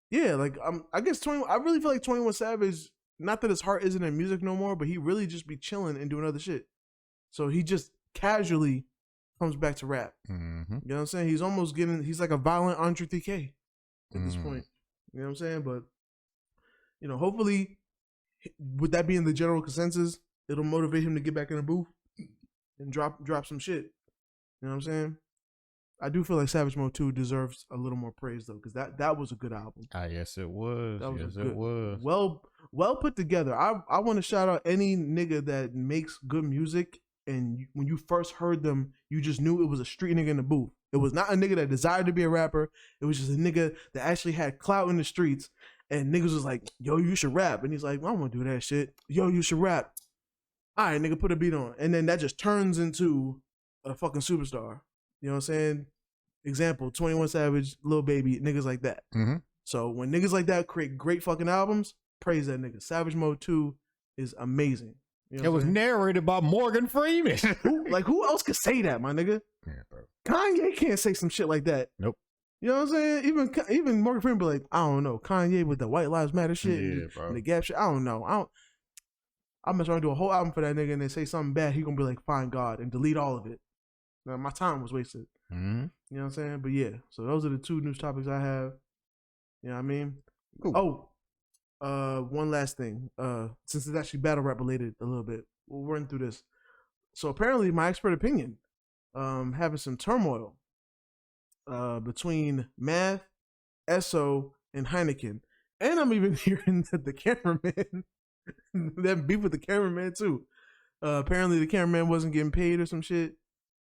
yeah, like I guess I really feel like 21 Savage, not that his heart isn't in music no more, but he really just be chilling and doing other shit. So he just casually comes back to rap. You know what I'm saying? He's like a violent Andre 3K at this point. You know what I'm saying? But hopefully, with that being the general consensus, it'll motivate him to get back in the booth and drop some shit. You know what I'm saying? I do feel like Savage Mode 2 deserves a little more praise though, because that was a good album. Ah, yes, it was. That was Yes, a it good, was. well put together. I want to shout out any nigga that makes good music, and when you first heard them, you just knew it was a street nigga in the booth. It was not a nigga that desired to be a rapper. It was just a nigga that actually had clout in the streets, and niggas was like, "Yo, you should rap," and he's like, "I don't want to do that shit." "Yo, you should rap." All right, nigga, put a beat on, and then that just turns into a fucking superstar. You know what I'm saying? Example: 21 Savage, Lil Baby, niggas like that. Mm-hmm. So when niggas like that create great fucking albums, praise that nigga. Savage Mode 2 is amazing. You know It was narrated by Morgan Freeman. who else could say that, my nigga? Yeah, bro. Kanye can't say some shit like that. Nope. You know what I'm saying? Even Morgan Freeman be like, I don't know, Kanye with the White Lives Matter shit and the Gap shit. I don't know. I'm just trying to do a whole album for that nigga, and they say something bad, he gonna be like, "Fine, God," and delete all of it. Now, my time was wasted. Mm-hmm. You know what I'm saying? But yeah, so those are the two news topics I have. You know what I mean? Cool. One last thing. Since it's actually battle rap related a little bit, we'll run through this. So apparently, my expert opinion, having some turmoil, between Math, Esso, and Heineken, and I'm even hearing that the cameraman, that beef with the cameraman too. Apparently, the cameraman wasn't getting paid or some shit.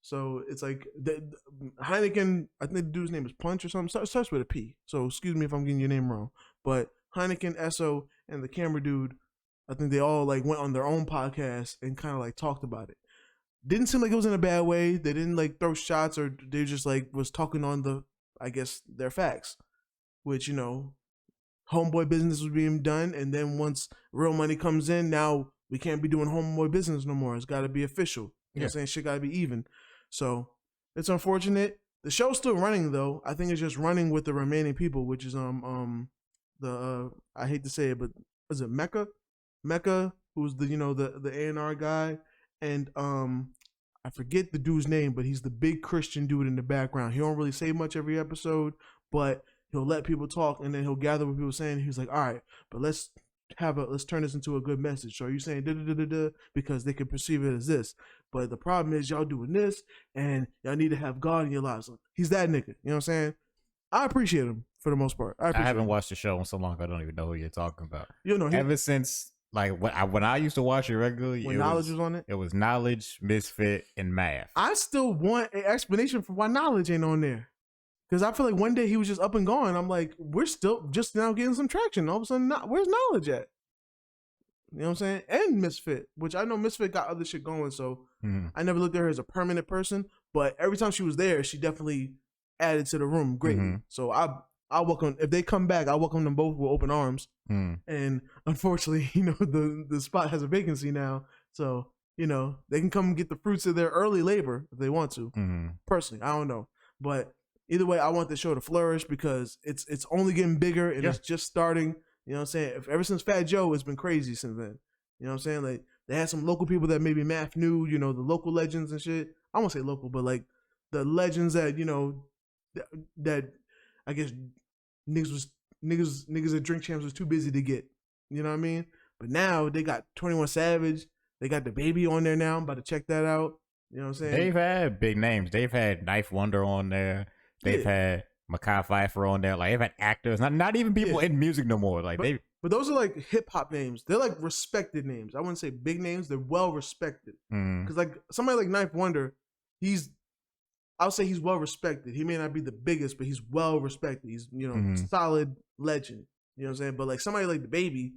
So it's like Heineken, I think the dude's name is Punch or something. Starts with a P. So excuse me if I'm getting your name wrong. But Heineken, Esso, and the camera dude, I think they all like went on their own podcast and kind of like talked about it. Didn't seem like it was in a bad way. They didn't like throw shots, or they just like was talking on I guess their facts, which, you know, homeboy business was being done. And then once real money comes in, now we can't be doing homeboy business no more. It's got to be official. You know what I'm saying? Shit got to be even. So it's unfortunate. The show's still running though. I think it's just running with the remaining people, which is I hate to say it, but is it Mecca, who's the, you know, the A&R guy, and I forget the dude's name, but he's the big Christian dude in the background. He don't really say much every episode, but he'll let people talk, and then he'll gather what people are saying. He's like, all right, but let's turn this into a good message. So are you saying da-da-da-da-da because they can perceive it as this? But the problem is y'all doing this, and y'all need to have God in your lives. He's that nigga. You know what I'm saying? I appreciate him for the most part. I haven't watched the show in so long, I don't even know who you're talking about. You know, ever since like when I used to watch it regularly, when Knowledge was on it, it was Knowledge, Misfit, and Math. I still want an explanation for why Knowledge ain't on there. Because I feel like one day he was just up and gone. I'm like, we're still just now getting some traction. All of a sudden, where's Knowledge at? You know what I'm saying? And Misfit, which I know Misfit got other shit going, so I never looked at her as a permanent person. But every time she was there, she definitely added to the room greatly. So I welcome, if they come back, I welcome them both with open arms. And unfortunately, you know, the spot has a vacancy now, so you know they can come and get the fruits of their early labor if they want to. Personally, I don't know, but either way, I want the show to flourish because it's only getting bigger and it's just starting. You know what I'm saying? Ever since Fat Joe, it's been crazy since then. You know what I'm saying? Like, they had some local people that maybe Math knew, you know, the local legends and shit. I won't say local, but like the legends that, you know, that I guess niggas at Drink Champs was too busy to get. You know what I mean? But now they got 21 Savage. They got the Baby on there now. I'm about to check that out. You know what I'm saying? They've had big names. They've had Knife Wonder on there. They've had Makai Pfeiffer on there. Like, they've had actors, not even people in music no more. Like, but those are like hip hop names. They're like respected names. I wouldn't say big names. They're well respected. Because like somebody like Knife Wonder, I'll say he's well respected. He may not be the biggest, but he's well respected. He's, you know, solid legend. You know what I'm saying? But like somebody like the Baby,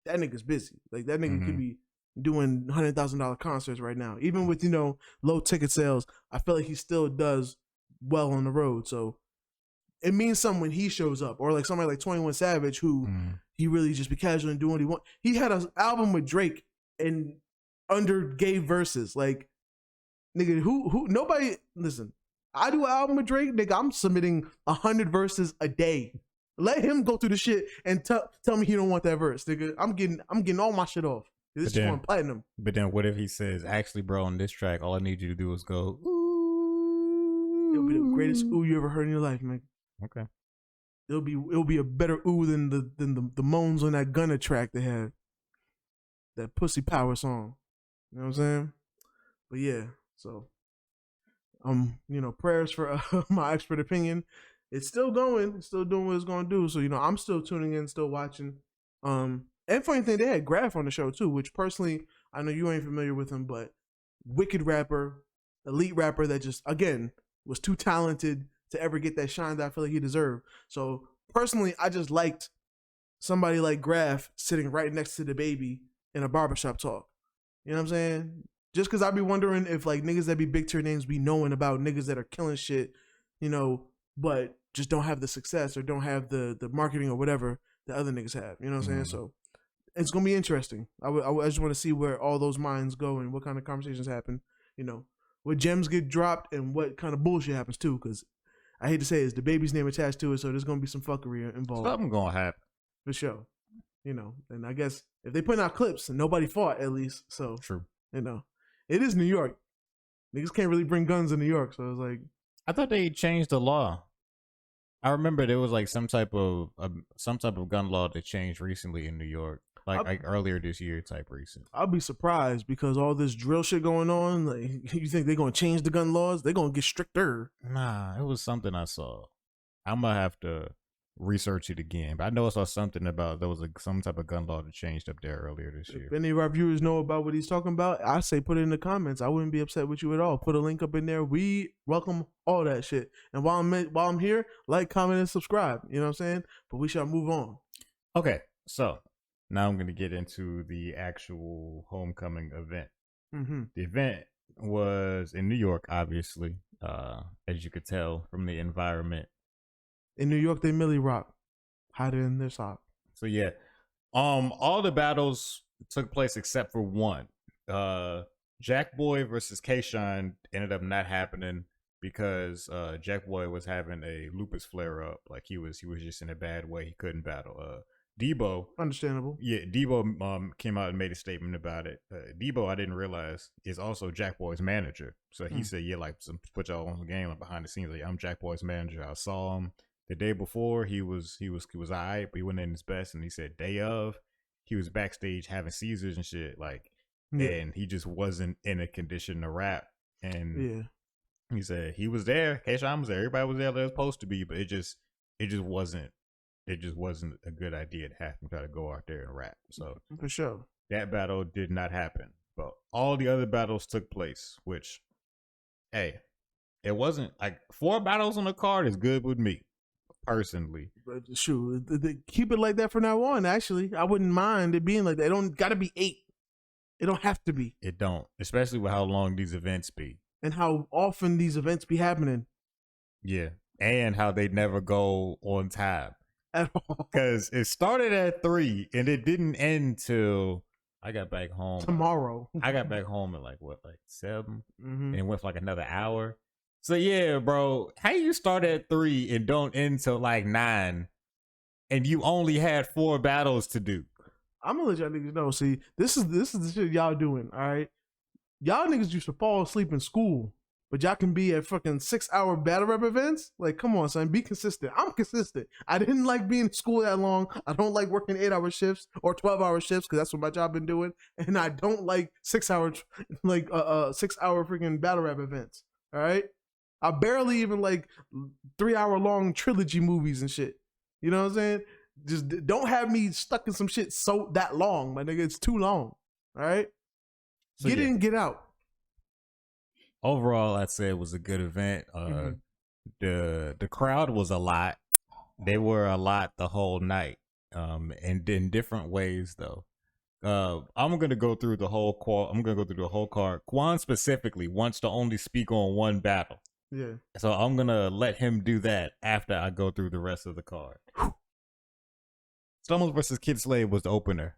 that nigga's busy. Like that nigga could be doing $100,000 concerts right now. Even with, you know, low ticket sales, I feel like he still does well on the road. So it means something when he shows up. Or like somebody like 21 Savage, who he really just be casual and doing what he want. He had an album with Drake and under gay verses. Like, nigga, who nobody, listen, I do an album with Drake, nigga, I'm submitting 100 verses a day. Let him go through the shit and tell me he don't want that verse, nigga. I'm getting all my shit off. This is going platinum. But then what if he says, actually, bro, on this track, all I need you to do is go, ooh. It'll be the greatest ooh you ever heard in your life, man. Okay. It'll be a better ooh than the moans on that Gunna track they had. That Pussy Power song. You know what I'm saying? But yeah, so Prayers for my expert opinion. It's still going. It's still doing what it's going to do. So, I'm still tuning in, still watching. And funny thing, they had Graf on the show too, which personally, I know you ain't familiar with him, but wicked rapper, elite rapper that just, again, was too talented to ever get that shine that I feel like he deserved. So personally, I just liked somebody like Graf sitting right next to the baby in a barbershop talk. You know what I'm saying? Just because I be wondering if like niggas that be big tier names be knowing about niggas that are killing shit, but just don't have the success or don't have the marketing or whatever that other niggas have. You know what I'm saying? So it's gonna be interesting. I just want to see where all those minds go and what kind of conversations happen. What gems get dropped and what kind of bullshit happens too. Because I hate to say it's the baby's name attached to it, so there's gonna be some fuckery involved. Something gonna happen for sure. And I guess if they put out clips and nobody fought at least, so true. It is New York. Niggas can't really bring guns in New York, so it's like I thought they changed the law. I remember there was like some type of gun law that changed recently in New York, like earlier this year, type recent. I'll be surprised because all this drill shit going on. Like, you think they're gonna change the gun laws? They're gonna get stricter. Nah, it was something I saw. I'm gonna have to research it again, but I know I saw something about there was some type of gun law that changed up there earlier this year. If any of our viewers know about what he's talking about, I say put it in the comments. I wouldn't be upset with you at all. Put a link up in there. We welcome all that shit. And while I'm here, like, comment, and subscribe. You know what I'm saying? But we shall move on. Okay, so now I'm gonna get into the actual homecoming event. Mm-hmm. The event was in New York, obviously, as you could tell from the environment. In New York, they Millie rock, hiding in their sock. So yeah, all the battles took place except for one. Jack Boy versus K-Shine ended up not happening because Jack Boy was having a lupus flare up. Like he was just in a bad way. He couldn't battle. Debo, understandable. Yeah, Debo came out and made a statement about it. Debo, I didn't realize, is also Jack Boy's manager. So he said, yeah, like put y'all on the game, like behind the scenes. Like, I'm Jack Boy's manager. I saw him the day before. He was alright, but he wasn't in his best. And he said day of, he was backstage having seizures and shit. Like, and he just wasn't in a condition to rap. And he said he was there. K-Shine was there. Everybody was there. They were supposed to be, but it just wasn't. It just wasn't a good idea to have him try to go out there and rap. So for sure, that battle did not happen. But all the other battles took place, which, hey, it wasn't like 4 battles on the card is good with me, personally. But shoot, keep it like that from now on. Actually, I wouldn't mind it being like that. It don't got to be 8. It don't have to be. It don't, especially with how long these events be and how often these events be happening. Yeah, and how they never go on time. At all. Because it started at 3 and it didn't end till I got back home tomorrow. I got back home at like 7, and it went for like another hour. So yeah, bro, how you start at 3 and don't end till like 9, and you only had 4 battles to do? I'm gonna let y'all niggas know. See, this is the shit y'all doing. All right, y'all niggas used to fall asleep in school. But y'all can be at fucking 6-hour battle rap events? Like, come on, son. Be consistent. I'm consistent. I didn't like being in school that long. I don't like working 8-hour shifts or 12-hour shifts because that's what my job been doing. And I don't like 6-hour freaking battle rap events. All right? I barely even like 3-hour long trilogy movies and shit. You know what I'm saying? Just don't have me stuck in some shit so that long, my nigga. It's too long. All right? So get in, get out. Overall, I'd say it was a good event. The crowd was a lot. They were a lot the whole night, and in different ways though. I'm gonna go through the whole card. Quan specifically wants to only speak on one battle. Yeah. So I'm gonna let him do that after I go through the rest of the card. Stumbles versus Kid Slade was the opener.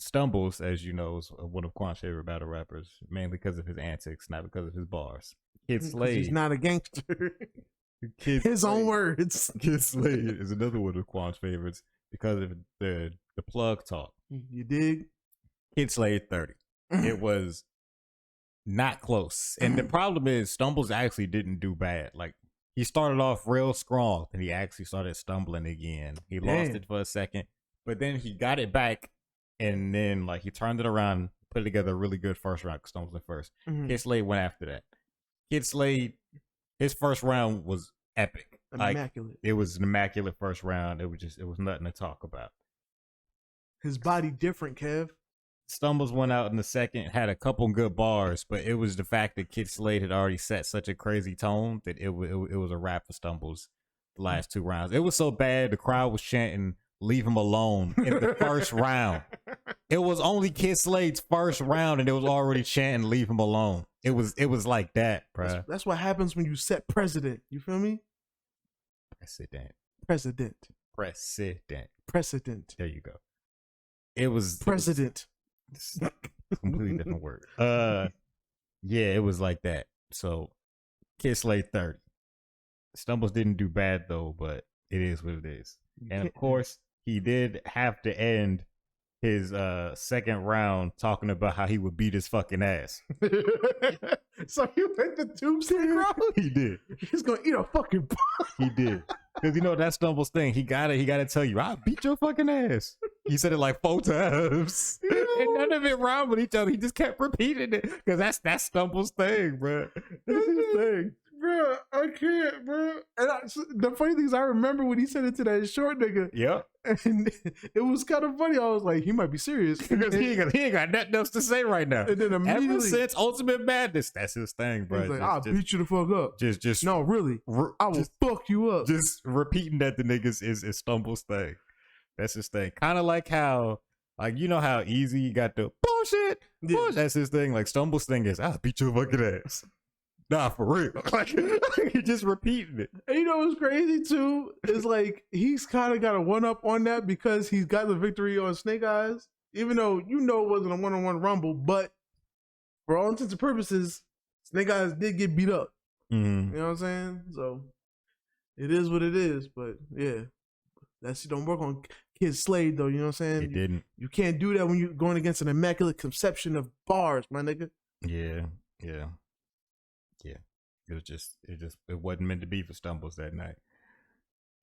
Stumbles, as you know, is one of Quan's favorite battle rappers, mainly because of his antics, not because of his bars. Kid Slade, he's not a gangster. His own words. Kid Slade is another one of Quan's favorites because of the plug talk. You dig? Kid Slade 30. It was not close, and the problem is Stumbles actually didn't do bad. Like, he started off real strong, and he actually started stumbling again. He lost it for a second, but then he got it back. And then, like, he turned it around, put together a really good first round. Stumbles at first. Kid Slade went after that. Kid Slade, his first round was epic. Immaculate. It was an immaculate first round. It was nothing to talk about. His body different, Kev. Stumbles went out in the second, had a couple good bars, but it was the fact that Kid Slade had already set such a crazy tone that it was a wrap for Stumbles the last 2 rounds. It was so bad the crowd was chanting, "Leave him alone" in the first round. It was only Kid Slade's first round and it was already chanting, "Leave him alone." It was like that, bruh. That's what happens when you set precedent. You feel me? Precedent. Precedent. There you go. It was President. Completely different word. Yeah, it was like that. So Kid Slade 30. Stumbles didn't do bad though, but it is what it is. And of course, he did have to end his second round talking about how he would beat his fucking ass. So he went the doomsday route? He did. He's gonna eat a fucking He did. Because you know that Stumbles thing, he gotta tell you, "I'll beat your fucking ass." He said it like 4 times. And none of it rhymed with each other. He just kept repeating it. Because that's Stumbles' thing, bro. That's his thing. Bro, I can't, bro. And the funny thing is, I remember when he said it to that short nigga. Yep. And it was kind of funny. I was like, he might be serious. Because he ain't got nothing else to say right now. And then immediately, ever since Ultimate Madness, that's his thing, bro. He's like, "I'll beat you the fuck up." Just no, really. I will fuck you up. Just repeating that the niggas is Stumbles' thing. That's his thing. Kind of like how, like, you know how easy you got the bullshit? Yeah. Bullshit. That's his thing. Like, Stumbles' thing is, "I'll beat your fucking ass." Nah, for real. Like, he just repeating it. And you know what's crazy too? Is like he's kind of got a one up on that because he's got the victory on Snake Eyes, even though it wasn't a 1-on-1 rumble, but for all intents and purposes, Snake Eyes did get beat up. Mm-hmm. You know what I'm saying? So it is what it is. But yeah, that's don't work on Kid Slade though. You know what I'm saying? It didn't. You can't do that when you're going against an immaculate conception of bars, my nigga. Yeah. It wasn't meant to be for Stumbles that night.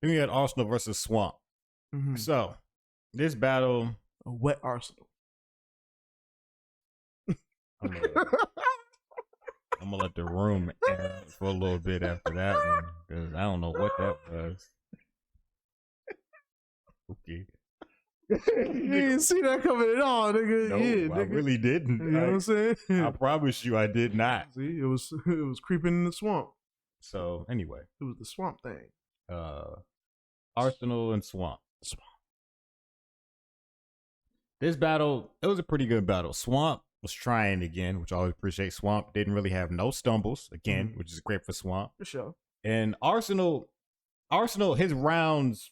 Then we had Arsenal versus Swamp. Mm-hmm. So this battle, a wet Arsenal. I'm gonna let the room air out for a little bit after that one because I don't know what that was. Okay. You didn't see that coming at all, nigga. No, yeah, I nigga. really didn't. You know what I'm saying? I promise you, I did not. See, it was creeping in the swamp. So anyway, it was the swamp thing. Arsenal and Swamp. This battle, it was a pretty good battle. Swamp was trying again, which I always appreciate. Swamp didn't really have no stumbles again, which is great for Swamp. For sure. And Arsenal, his rounds,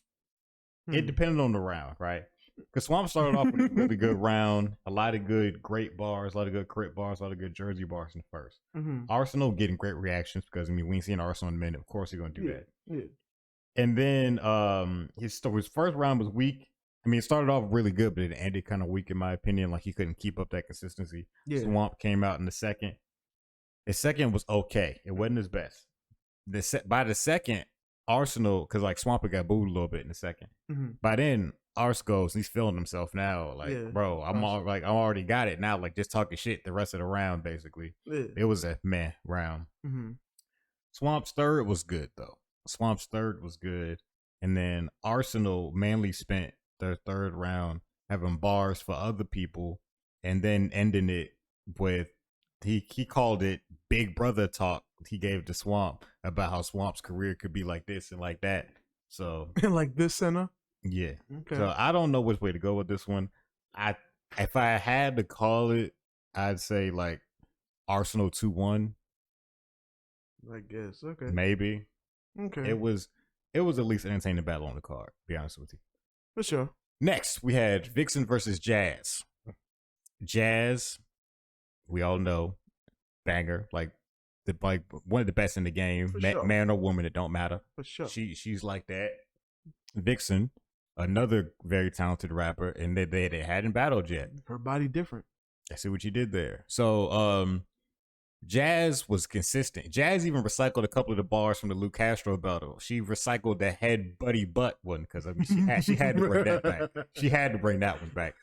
it depended on the round, right? Because Swamp started off with a really good round, a lot of good great bars, a lot of good crit bars, a lot of good Jersey bars in the first. Arsenal getting great reactions because, I mean, we ain't seen Arsenal in a minute. Of course he's going to do that. Yeah. And then his first round was weak. I mean, it started off really good, but it ended kind of weak in my opinion. Like he couldn't keep up that consistency. Yeah. Swamp came out in the second. The second was okay. It wasn't his best. By the second, Arsenal, because like Swamp got booed a little bit in the second. By then, Ars goes, he's feeling himself now. Like, bro, I'm already got it now. Like, just talking shit the rest of the round, basically. Yeah. It was a meh round. Swamp's third was good though. Swamp's third was good, and then Arsenal mainly spent their third round having bars for other people, and then ending it with he called it Big Brother talk. He gave to Swamp about how Swamp's career could be like this and like that. So like this center. Yeah. Okay. So I don't know which way to go with this one. If I had to call it, I'd say like Arsenal 2-1. I guess. Okay. Maybe. Okay. It was at least an entertaining battle on the card, to be honest with you. For sure. Next, we had Vixen versus Jazz. Jazz, we all know, banger, like one of the best in the game. Sure. Man or woman, it don't matter. For sure. She's like that. Vixen, another very talented rapper, and they hadn't battled yet. Her body different. I see what you did there. So Jazz was consistent. Jazz even recycled a couple of the bars from the Luke Castro battle. She recycled the head buddy butt one because I mean she had to bring that back. She had to bring that one back.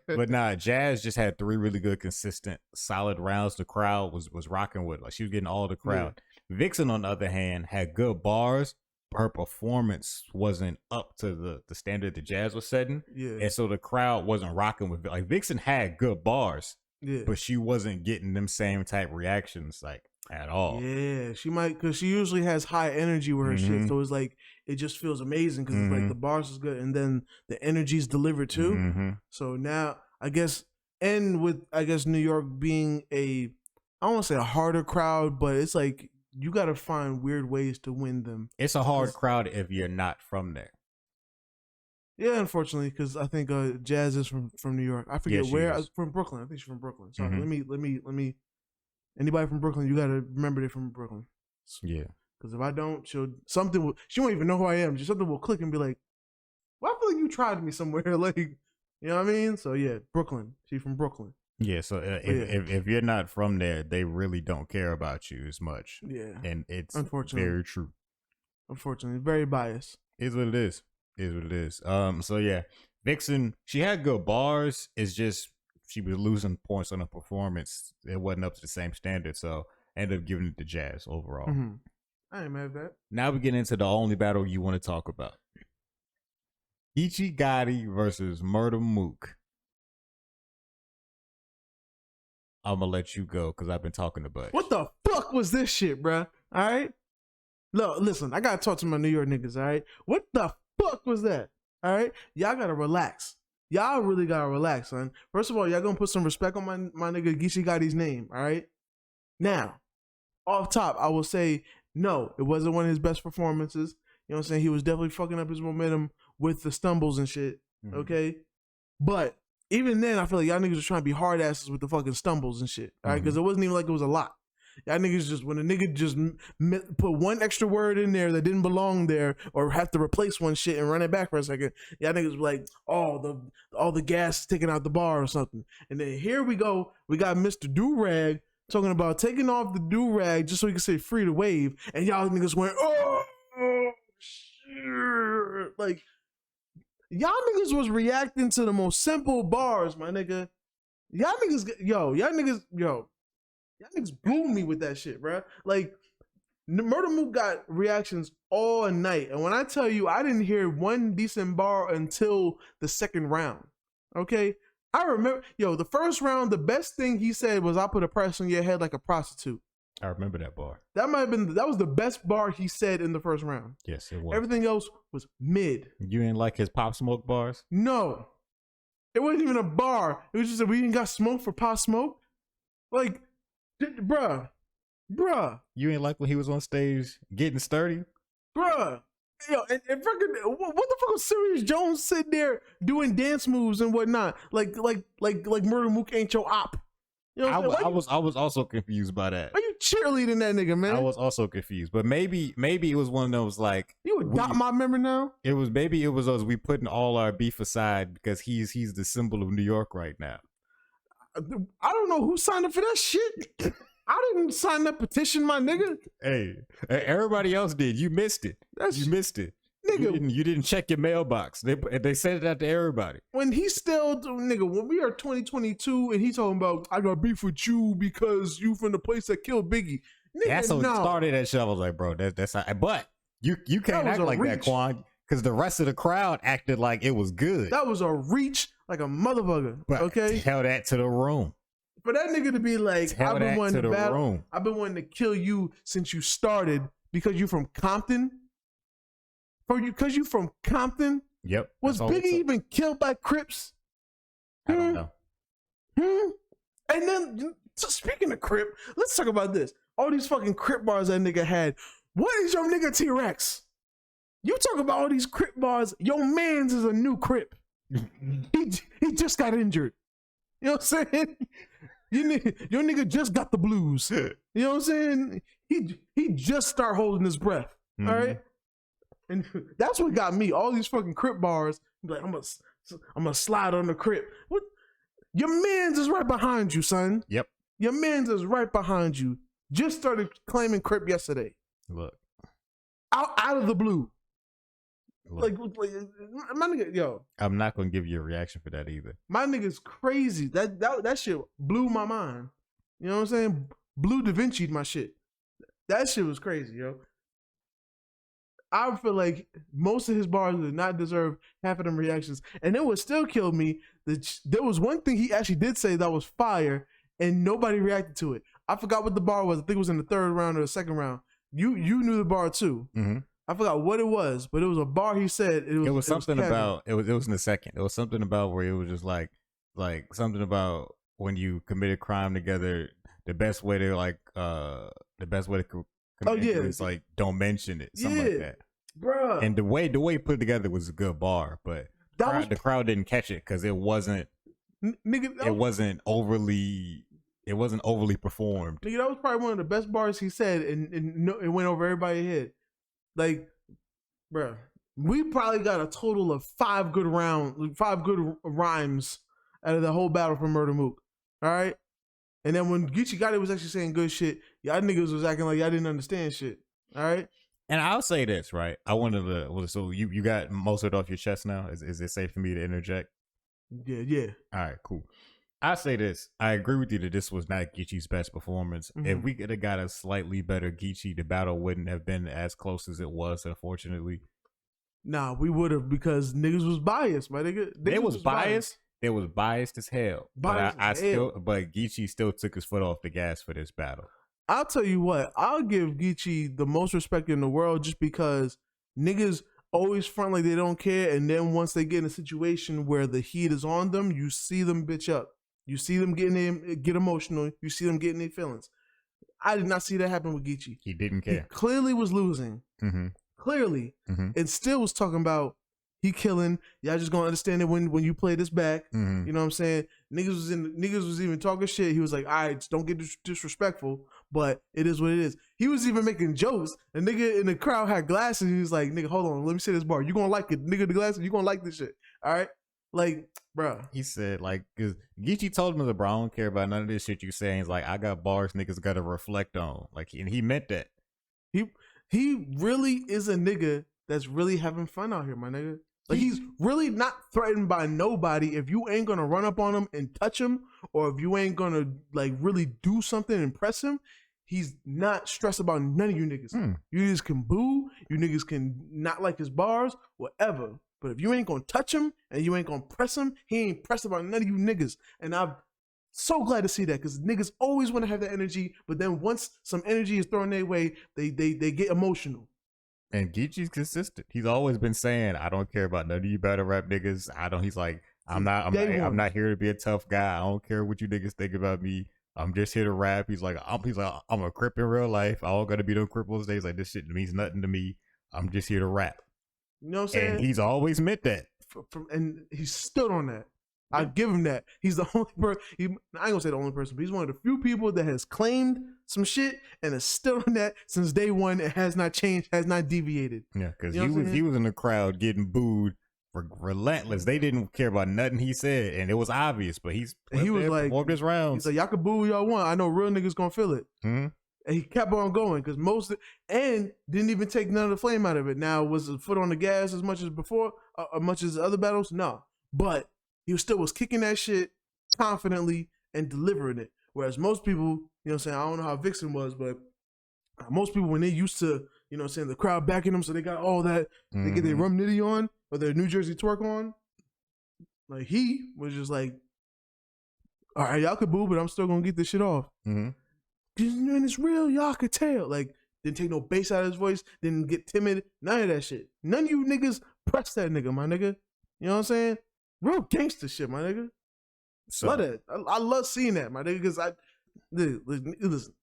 But nah, Jazz just had 3 really good, consistent, solid rounds. The crowd was rocking with. Like, she was getting all the crowd. Vixen, on the other hand, had good bars. But her performance wasn't up to the standard that Jazz was setting. Yeah. And so the crowd wasn't rocking with it. Like, Vixen had good bars. Yeah. But she wasn't getting them same type reactions, like, at all. Yeah, she might, because she usually has high energy with her shit. So it's like, it just feels amazing because it's like the bars is good and then the energy's delivered too. So now, I guess, and with, I guess, New York being I don't want to say a harder crowd, but it's like, you got to find weird ways to win them. It's a hard crowd if you're not from there. Yeah, unfortunately, because I think Jazz is from New York. I forget where. From Brooklyn. I think she's from Brooklyn. So let me. Anybody from Brooklyn, you gotta remember they're from Brooklyn. Yeah. Because if I don't, she won't even know who I am. Just something will click and be like, "Well, I feel like you tried me somewhere." Like, you know what I mean? So yeah, Brooklyn. She's from Brooklyn. Yeah. So if you're not from there, they really don't care about you as much. Yeah. And it's unfortunately very true. Unfortunately, very biased. Is what it is. Is what it is. So yeah, Vixen, she had good bars. It's just she was losing points on her performance. It wasn't up to the same standard, so I ended up giving it to Jazz overall. I ain't mad at that. Now we get into the only battle you want to talk about. Ichi versus Murder Mook. I'm gonna let you go because I've been talking about What the fuck was this shit, bruh? All right? Look, listen, I gotta talk to my New York niggas, all right? What the fuck was that? All right? Y'all gotta relax. Y'all really gotta relax, son. First of all, y'all gonna put some respect on my nigga Geechee Gotti's name, all right? Now, off top, I will say, no, it wasn't one of his best performances. You know what I'm saying? He was definitely fucking up his momentum with the stumbles and shit, okay? But even then, I feel like y'all niggas was trying to be hard asses with the fucking stumbles and shit, all right? Because it wasn't even like it was a lot. Y'all niggas just, when a nigga just put one extra word in there that didn't belong there or have to replace one shit and run it back for a second, y'all niggas like, oh, all the gas is taking out the bar or something. And then here we go, we got Mr. Do-Rag talking about taking off the do-rag just so he can say free to wave, and y'all niggas went, oh shit. Like, y'all niggas was reacting to the most simple bars, my nigga. Y'all niggas blew me with that shit, bro. Like, Murder Mook got reactions all night. And when I tell you, I didn't hear one decent bar until the second round. Okay? I remember, the first round, the best thing he said was, "I'll put a price on your head like a prostitute." I remember that bar. That was the best bar he said in the first round. Yes, it was. Everything else was mid. You didn't like his Pop Smoke bars? No. It wasn't even a bar. It was just that we didn't got smoke for Pop Smoke. Like, bruh. You ain't like when he was on stage getting sturdy? Bruh. And fucking, what the fuck was Sirius Jones sitting there doing dance moves and whatnot? Like Murder Mook ain't your op. You know I was also confused by that. Why you cheerleading that nigga, man? I was also confused, but maybe it was one of those like, you adopt my memory now. It was us. We putting all our beef aside because he's the symbol of New York right now. I don't know who signed up for that shit. I didn't sign that petition, my nigga. Hey, everybody else did. You missed it. You missed it. Nigga, you didn't check your mailbox. They sent it out to everybody. When when we are 2022 and he talking about, "I got beef with you because you from the place that killed Biggie." Nigga, that's what started that shit. I was like, bro, that's not, but you can't act like that, Quan, because the rest of the crowd acted like it was good. That was a reach like a motherfucker. But okay, tell that to the room. For that nigga to be like, I've been wanting to battle. I've been wanting to kill you since you started because you from Compton. Because you from Compton. Yep. Was Biggie even killed by Crips? I don't know. And then, so speaking of Crip, let's talk about this. All these fucking Crip bars that nigga had. What is your nigga T-Rex? You talk about all these Crip bars. Your man's is a new Crip. he just got injured. You know what I'm saying? Your nigga just got the blues. You know what I'm saying? He just start holding his breath. All right? And that's what got me. All these fucking Crip bars. Like, I'm gonna slide on the Crip. What? Your man's is right behind you, son. Yep. Your man's is right behind you. Just started claiming Crip yesterday. Look. Out of the blue. Like my nigga, yo. I'm not gonna give you a reaction for that either. My nigga's crazy. That shit blew my mind. You know what I'm saying? Blew Da Vinci'd my shit. That shit was crazy, yo. I feel like most of his bars did not deserve half of them reactions. And it would still kill me that there was one thing he actually did say that was fire and nobody reacted to it. I forgot what the bar was. I think it was in the third round or the second round. You knew the bar too. Mm-hmm. I forgot what it was, but it was a bar he said. It was something about, it was in the second. It was something about where it was just like something about when you commit a crime together, the best way to commit it is like, don't mention it. Something like that. Bruh. And the way he put it together was a good bar, but the crowd didn't catch it because it wasn't it wasn't overly performed. Nigga, that was probably one of the best bars he said, and it went over everybody's head. Like, bruh, we probably got a total of 5 good rhymes out of the whole battle for Murder Mook. All right? And then when Geechee Gotti was actually saying good shit, y'all niggas was acting like y'all didn't understand shit. All right? And I'll say this, right? I wanted to, so you got most of it off your chest now? Is it safe for me to interject? Yeah. All right, cool. I'll say this. I agree with you that this was not Geechee's best performance. Mm-hmm. If we could have got a slightly better Geechee, the battle wouldn't have been as close as it was, unfortunately. Nah, we would have, because niggas was biased, my nigga. They was biased. They was biased as hell. But Geechee still took his foot off the gas for this battle. I'll tell you what, I'll give Geechee the most respect in the world just because niggas always front like they don't care, and then once they get in a situation where the heat is on them, you see them bitch up. You see them get emotional. You see them getting their feelings. I did not see that happen with Geechee. He didn't care. He clearly was losing. Mm-hmm. Clearly. Mm-hmm. And still was talking about he killing. Y'all just gonna understand it when you play this back. Mm-hmm. You know what I'm saying? Niggas was even talking shit. He was like, all right, don't get disrespectful, but it is what it is. He was even making jokes. A nigga in the crowd had glasses. He was like, nigga, hold on, let me say this bar. You gonna like it, nigga, the glasses, you gonna like this shit. All right? Like, bro. He said, like, because Geechee told him, bro, I don't care about none of this shit you saying. He's like, I got bars niggas gotta reflect on. Like, and he meant that. He really is a nigga that's really having fun out here, my nigga. Like, he's really not threatened by nobody. If you ain't gonna run up on him and touch him, or if you ain't gonna, like, really do something and impress him, he's not stressed about none of you niggas. You niggas can boo, you niggas can not like his bars, whatever. But if you ain't gonna touch him and you ain't gonna press him, he ain't pressed about none of you niggas. And I'm so glad to see that, because niggas always want to have that energy, but then once some energy is thrown their way, they get emotional. And Geechee's consistent. He's always been saying, I don't care about none of you battle rap niggas. He's like, I'm not here to be a tough guy. I don't care what you niggas think about me. I'm just here to rap. He's like, I'm a crip in real life. I don't gotta be no cripples. He's like, this shit means nothing to me. I'm just here to rap. You know what I'm saying? And he's always meant that. And he stood on that. I give him that. He's the only person. I ain't gonna say the only person, but he's one of the few people that has claimed some shit and has stood on that since day one. It has not changed, has not deviated. Yeah, because he was in the crowd getting booed, relentless. They didn't care about nothing he said, and it was obvious. But he was like, performed his rounds. He's like, y'all can boo who y'all want. I know real niggas gonna feel it. Mm-hmm. And he kept on going because and didn't even take none of the flame out of it. Now, was the foot on the gas as much as before, as much as the other battles? No, but he still was kicking that shit confidently and delivering it. Whereas most people, you know what I'm saying, I don't know how Vixen was, but most people, when they used to, you know what I'm saying, the crowd backing them, so they got all that, they get their rum nitty on or their New Jersey twerk on. Like, he was just like, all right, y'all could boo, but I'm still gonna get this shit off. Mm-hmm. When it's real, y'all could tell. Like, didn't take no bass out of his voice, didn't get timid, none of that shit. None of you niggas press that nigga, my nigga. You know what I'm saying? Real gangster shit, my nigga. So, love that. I love seeing that, my nigga, because listen,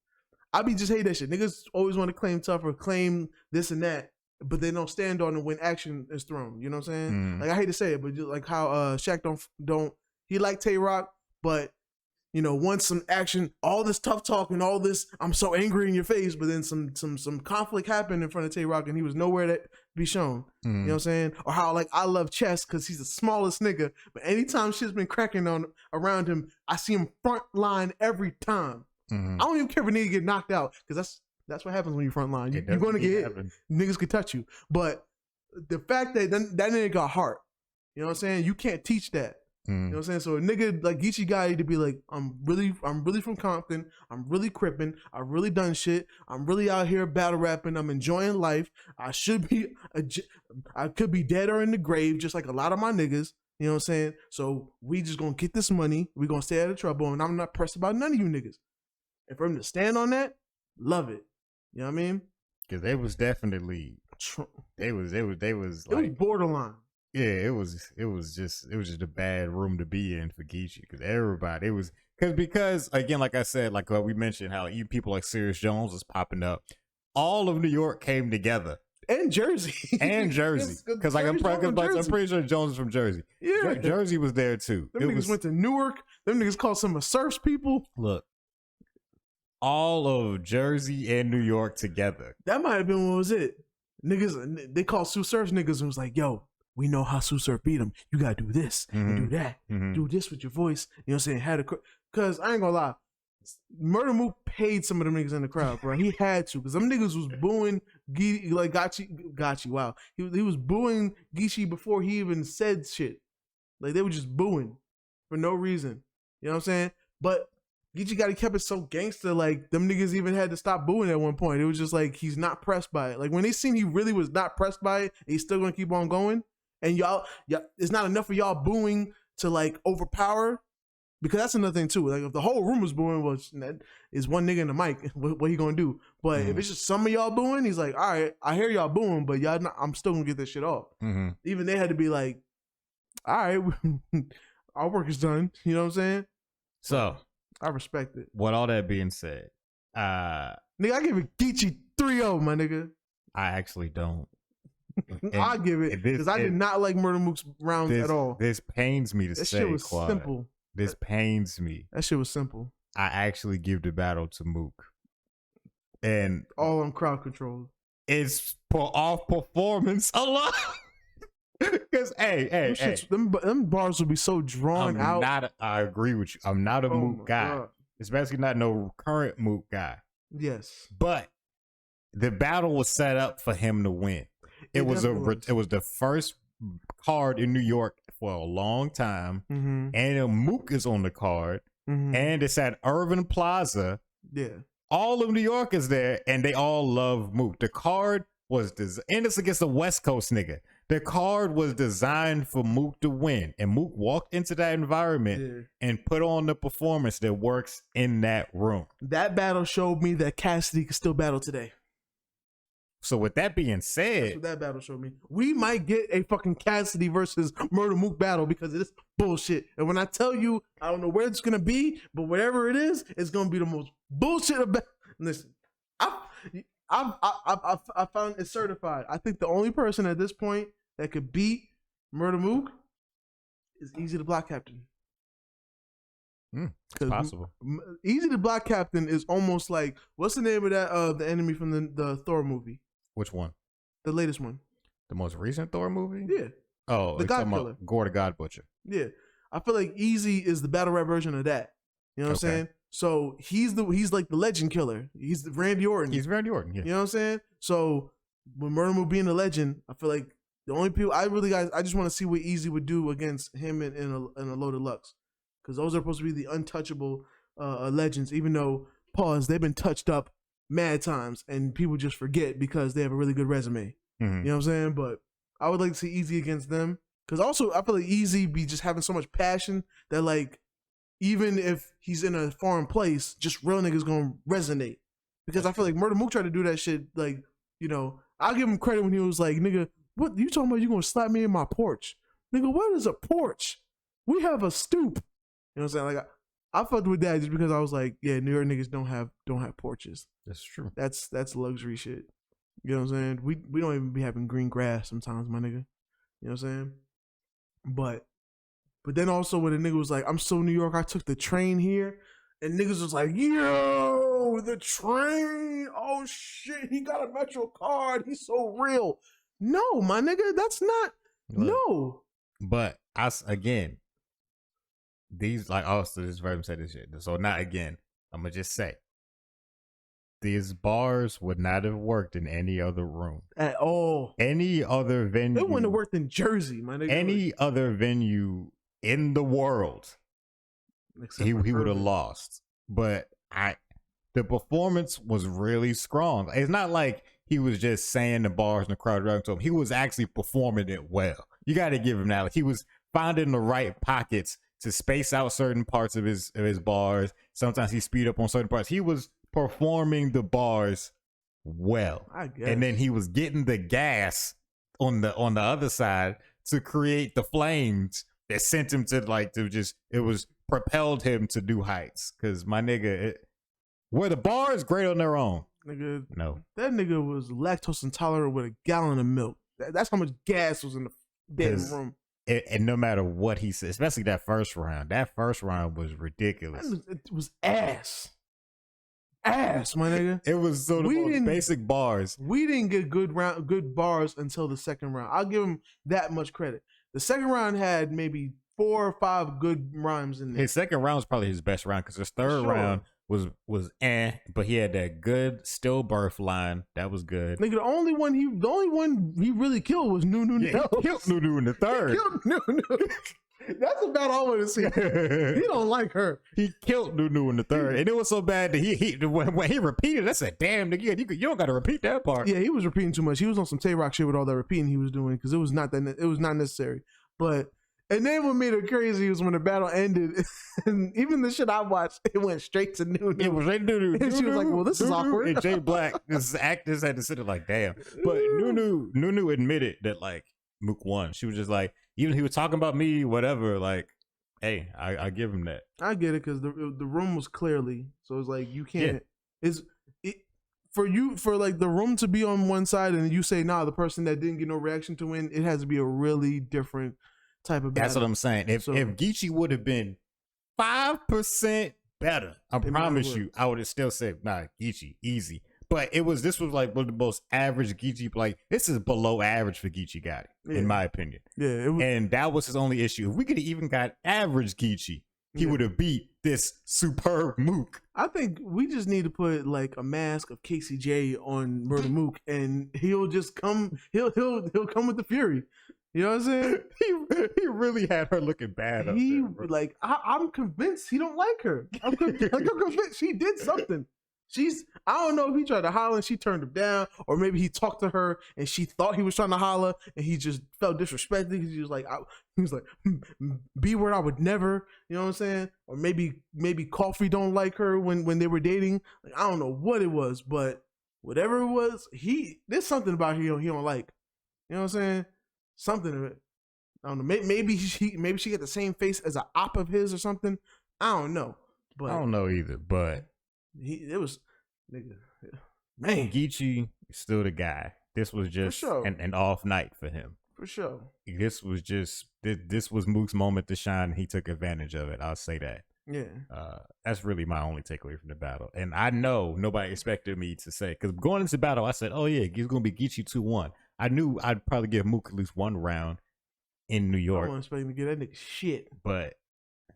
I be just hate that shit. Niggas always want to claim tougher, claim this and that, but they don't stand on it when action is thrown. You know what I'm saying? Like, I hate to say it, but just like how Shaq don't he like Tay Rock, but you know, once some action, all this tough talk and all this, I'm so angry in your face, but then some conflict happened in front of Tay Rock and he was nowhere to be shown. You know what I'm saying? Or how, like, I love Chess because he's the smallest nigga, but anytime shit's been cracking on around him, I see him front line every time. I don't even care if a nigga get knocked out, because that's what happens when you front line. You're going to get hit. Niggas can touch you. But the fact that that nigga got heart. You know what I'm saying? You can't teach that. You know what I'm saying? So a nigga like Geechee got to be like, I'm really from Compton. I'm really crippin'. I've really done shit. I'm really out here battle rapping. I'm enjoying life. I could be dead or in the grave, just like a lot of my niggas. You know what I'm saying? So we just gonna get this money. We gonna stay out of trouble, and I'm not pressed about none of you niggas. And for him to stand on that, love it. You know what I mean? Because they was definitely they was like, it was borderline. Yeah, it was just a bad room to be in for Geechee, because everybody, it was because again, like I said, like we mentioned how even people like Serious Jones was popping up. All of New York came together. And Jersey. Because like I'm pretty sure Jones is from Jersey. Yeah. Jersey was there too. Them niggas went to Newark. Them niggas called some of Surf's people. Look, all of Jersey and New York together. That might have been what was it. Niggas, they called Sue Surf's niggas and was like, yo, we know how Sue Surf beat him. You gotta do this and do that. Do this with your voice. You know what I'm saying? Because I ain't gonna lie. Murder Mook paid some of them niggas in the crowd, bro. He had to, because them niggas was booing Gotchi. Wow. He was booing Geechee before he even said shit. Like, they were just booing for no reason. You know what I'm saying? But Geechee kept it so gangster, like, them niggas even had to stop booing at one point. It was just like, he's not pressed by it. Like, when they seen he really was not pressed by it, he's still gonna keep on going. And y'all, it's not enough of y'all booing to like overpower, because that's another thing too. Like if the whole room was booing, well, that is one nigga in the mic. What he gonna do? But if it's just some of y'all booing, he's like, all right, I hear y'all booing, but y'all, I'm still gonna get this shit off. Even they had to be like, all right, our work is done. You know what I'm saying? So I respect it. With all that being said, nigga, I give it Geechee 3-0, my nigga. I actually don't. I give it, because I did not like Murder Mook's rounds at all. This pains me to that say, shit was Quan. simple. This pains me. That shit was simple. I actually give the battle to Mook, and all on crowd control. It's off performance alone. Because them bars would be so drawn out. I agree with you. I'm not a Mook guy, God. especially not no current Mook guy. Yes, but the battle was set up for him to win. It was the first card in New York for a long time, and Mook is on the card, and it's at Irving Plaza. Yeah, all of New York is there, and they all love Mook. The card was and it's against the West Coast nigga. The card was designed for Mook to win, and Mook walked into that environment and put on the performance that works in that room. That battle showed me that Cassidy can still battle today. So with that being said, that's what that battle showed me. We might get a fucking Cassidy versus Murder Mook battle because of this bullshit. And when I tell you, I don't know where it's gonna be, but whatever it is, it's gonna be the most bullshit about. Listen, I found it certified. I think the only person at this point that could beat Murder Mook is Easy the Block Captain. It's possible. Easy the Block Captain is almost like, what's the name of that the enemy from the Thor movie? Which one? The latest one. The most recent Thor movie? Yeah. Oh, the God Killer. Gore the God Butcher. Yeah. I feel like Easy is the battle rap version of that. You know what I'm saying? So he's like the legend killer. He's Randy Orton. He's Randy Orton, yeah. You know what I'm saying? So with Murder Mook being the legend, I feel like the only people I just want to see what Easy would do against him in a Loaded Lux. Because those are supposed to be the untouchable legends, even though, they've been touched up mad times and people just forget because they have a really good resume. You know what I'm saying? But I would like to see Easy against them. Because also, I feel like Easy be just having so much passion that, like, even if he's in a foreign place, just real niggas gonna resonate. Because I feel like Murder Mook tried to do that shit, like, you know, I'll give him credit when he was like, nigga, what you talking about? You gonna slap me in my porch? Nigga, what is a porch? We have a stoop. You know what I'm saying? Like I fucked with that just because I was like, yeah, New York niggas don't have porches. That's true. That's luxury shit. You know what I'm saying? We don't even be having green grass sometimes, my nigga. You know what I'm saying? But then also when a nigga was like, I'm so New York, I took the train here, and niggas was like, yo, the train, oh shit, he got a Metro card, he's so real. No, my nigga, that's not. No. But again. These, like, also, this version said this shit. So, not again. I'm going to just say. these bars would not have worked in any other room at all. Any other venue. It wouldn't have worked in Jersey, my nigga. Any other venue in the world, he would have lost. But the performance was really strong. It's not like he was just saying the bars and the crowd around to him. He was actually performing it well. You got to give him that. Like, he was finding the right pockets to space out certain parts of his bars. Sometimes he speed up on certain parts. He was performing the bars well, I guess. And then he was getting the gas on the other side to create the flames that sent him it was propelled him to new heights. Because my nigga, were the bars great on their own? Nigga, no. That nigga was lactose intolerant with a gallon of milk. That's how much gas was in the damn room. And no matter what he said, especially that first round was ridiculous. It was ass, my nigga. It was the most basic bars. We didn't get good bars until the second round. I'll give him that much credit. The second round had maybe 4 or 5 good rhymes in there. His second round was probably his best round because his third round was but he had that good stillbirth line that was good. Nigga, the only one he really killed was Nunu. He killed Nunu in the third. He killed Nunu. That's about all I want to see. He don't like her. He killed Nunu in the third, and it was so bad that when he repeated, I said, "Damn, nigga, you don't got to repeat that part." Yeah, he was repeating too much. He was on some Tay-Rock shit with all that repeating he was doing because it was not necessary. But and then what made it crazy was when the battle ended, and even the shit I watched, it went straight to Nunu. It was straight to Nunu. And she was like, "Well, this is awkward." And Jay Black, this actress, had to sit there like, "Damn." But Nunu admitted that like Mook won. She was just like, even he was talking about me, whatever. Like, hey, I give him that. I get it because the room was clearly so it's like you can't. Yeah. For like the room to be on one side and you say nah, the person that didn't get no reaction to win, it has to be a really different type of battle. That's what I'm saying. If Geechee would have been 5% better, I promise you, I would have still said, nah, Geechee, easy. But this was like one of the most average Geechee. Like, this is below average for Geechee Gotti, in my opinion. Yeah, and that was his only issue. If we could have even got average Geechee, he would have beat this superb Mook. I think we just need to put like a mask of KCJ on Murder Mook, and he'll just come. He'll come with the fury. You know what I'm saying? He really had her looking bad. I'm convinced he don't like her. I'm convinced she did something. I don't know if he tried to holler and she turned him down, or maybe he talked to her and she thought he was trying to holler and he just felt disrespected because he was like, B word I would never, you know what I'm saying? Or maybe Coffee don't like her when they were dating. Like, I don't know what it was, but whatever it was, there's something about he don't like. You know what I'm saying? Something of it. I don't know. Maybe she got the same face as an op of his or something. I don't know. But I don't know either, but it was nigga, man. Geechee is still the guy. This was just an off night for him. For sure. This was Mook's moment to shine, and he took advantage of it. I'll say that. Yeah. That's really my only takeaway from the battle. And I know nobody expected me to say, because going into the battle, I said, oh yeah, it's going to be Geechee 2-1. I knew I'd probably give Mook at least one round in New York. I wasn't expecting to get that nigga shit. But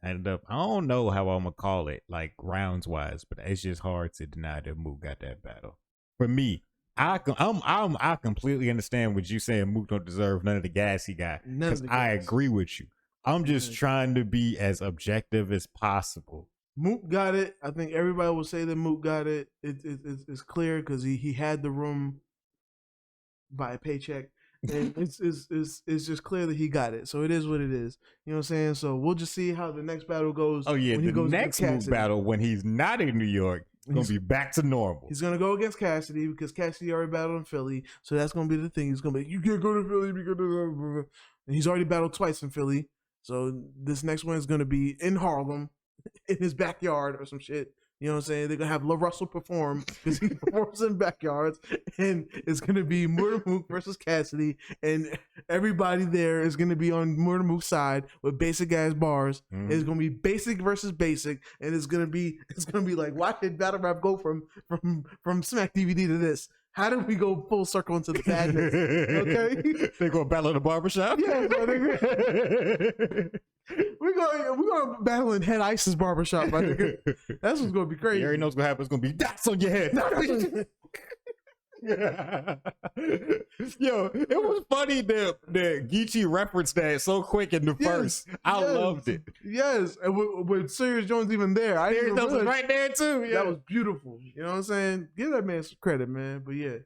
I don't know how I'm gonna call it, like rounds wise, but it's just hard to deny that Mook got that battle. For me, I completely understand what you saying. Mook don't deserve none of the gas he got. Because I agree with you. I'm just trying to be as objective as possible. Mook got it. I think everybody will say that Mook got it. It's clear because he had the room by a paycheck. And it's just clear that he got it. So it is what it is. You know what I'm saying? So we'll just see how the next battle goes. Oh yeah, the next Mook battle when he's not in New York, gonna be back to normal. He's gonna go against Cassidy because Cassidy already battled in Philly. So that's gonna be the thing. He's gonna be, you can't go to Philly because and he's already battled twice in Philly. So this next one is gonna be in Harlem, in his backyard or some shit. You know what I'm saying? They're going to have La Russell perform because he performs in backyards. And it's going to be Murder Mook versus Cassidy. And everybody there is going to be on Murder Mook's side with basic ass bars. Mm. It's going to be basic versus basic. And it's going to be like, why did Battle Rap go from Smack DVD to this? How did we go full circle into the badness? Okay? They go battle in the barbershop? Yeah. We're going to battle in Head Ice's barbershop, my nigga. That's what's going to be crazy. You already know what's going to happen. It's going to be dots on your head. Yo, it was funny that Geechee referenced that so quick in the first. I loved it. Yes, and with Serious Jones even there, I Serious Jones was right there too. Yeah. That was beautiful. You know what I'm saying? Give that man some credit, man. But yeah,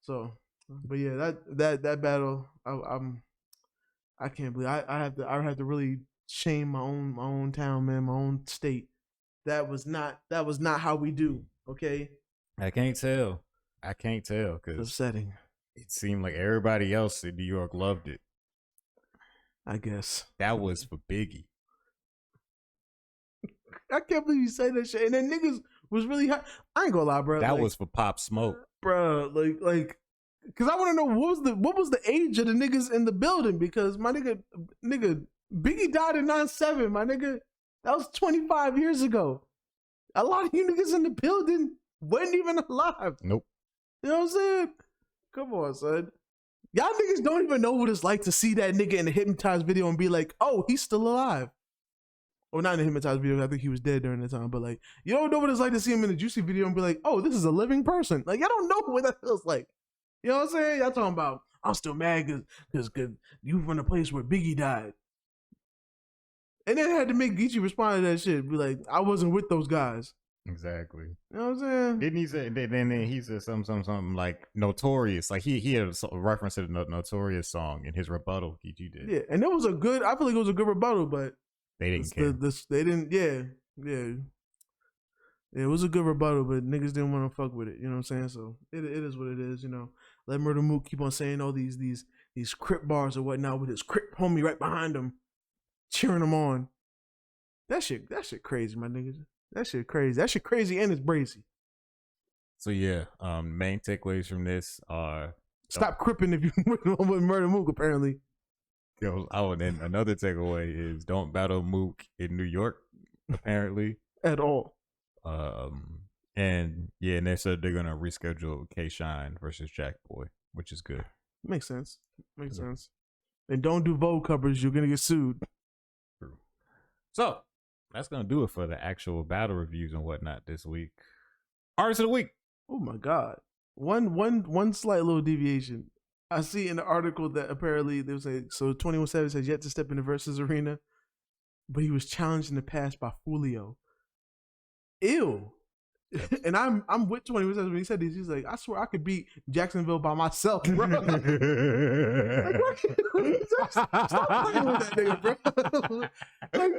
that battle, I can't believe I have to really shame my own town, man, my own state. That was not how we do. Okay, I can't tell because upsetting. It seemed like everybody else in New York loved it. I guess that was for Biggie. I can't believe you say that shit. And then niggas was really hot. I ain't gonna lie, bro. That was for Pop Smoke, bro. Like, cause I want to know what was the age of the niggas in the building, because my nigga Biggie died in 97. My nigga, that was 25 years ago. A lot of you niggas in the building wasn't even alive. Nope. You know what I'm saying? Come on, son. Y'all niggas don't even know what it's like to see that nigga in the Hypnotized video and be like, oh, he's still alive. Or not in the Hypnotized video, I think he was dead during the time, but like, you don't know what it's like to see him in the Juicy video and be like, oh, this is a living person. Like, y'all don't know what that feels like. You know what I'm saying? Y'all talking about, I'm still mad because you from the place where Biggie died. And then had to make Geechee respond to that shit. Be like, I wasn't with those guys. Exactly. You know what I'm saying? Didn't he say? Then he said something like Notorious. Like he had a reference to the Notorious song in his rebuttal. Geechee did. Yeah, and it was a good. I feel like it was a good rebuttal, but they didn't care. They didn't. Yeah. It was a good rebuttal, but niggas didn't want to fuck with it. You know what I'm saying? So it is what it is. You know, let Murder Mook keep on saying all these Crip bars or whatnot with his Crip homie right behind him, cheering him on. That shit crazy, my niggas. That shit crazy. That shit crazy and it's brazy. So yeah, main takeaways from this are stop cripping if you with Murder Mook. Apparently, and another takeaway is don't battle Mook in New York. Apparently, at all. And they said they're gonna reschedule K Shine versus Jack Boy, which is good. Makes sense. And don't do Vogue covers. You're gonna get sued. True. So that's gonna do it for the actual battle reviews and whatnot this week. Artist of the week. Oh my god. One slight little deviation. I see in the article that apparently they was like, so 21 Savage has yet to step in the versus arena, but he was challenged in the past by Fulio. Ew. And I'm with 21 Savage when he said this. He's like, I swear I could beat Jacksonville by myself, bro. Like, stop playing with that nigga, bro.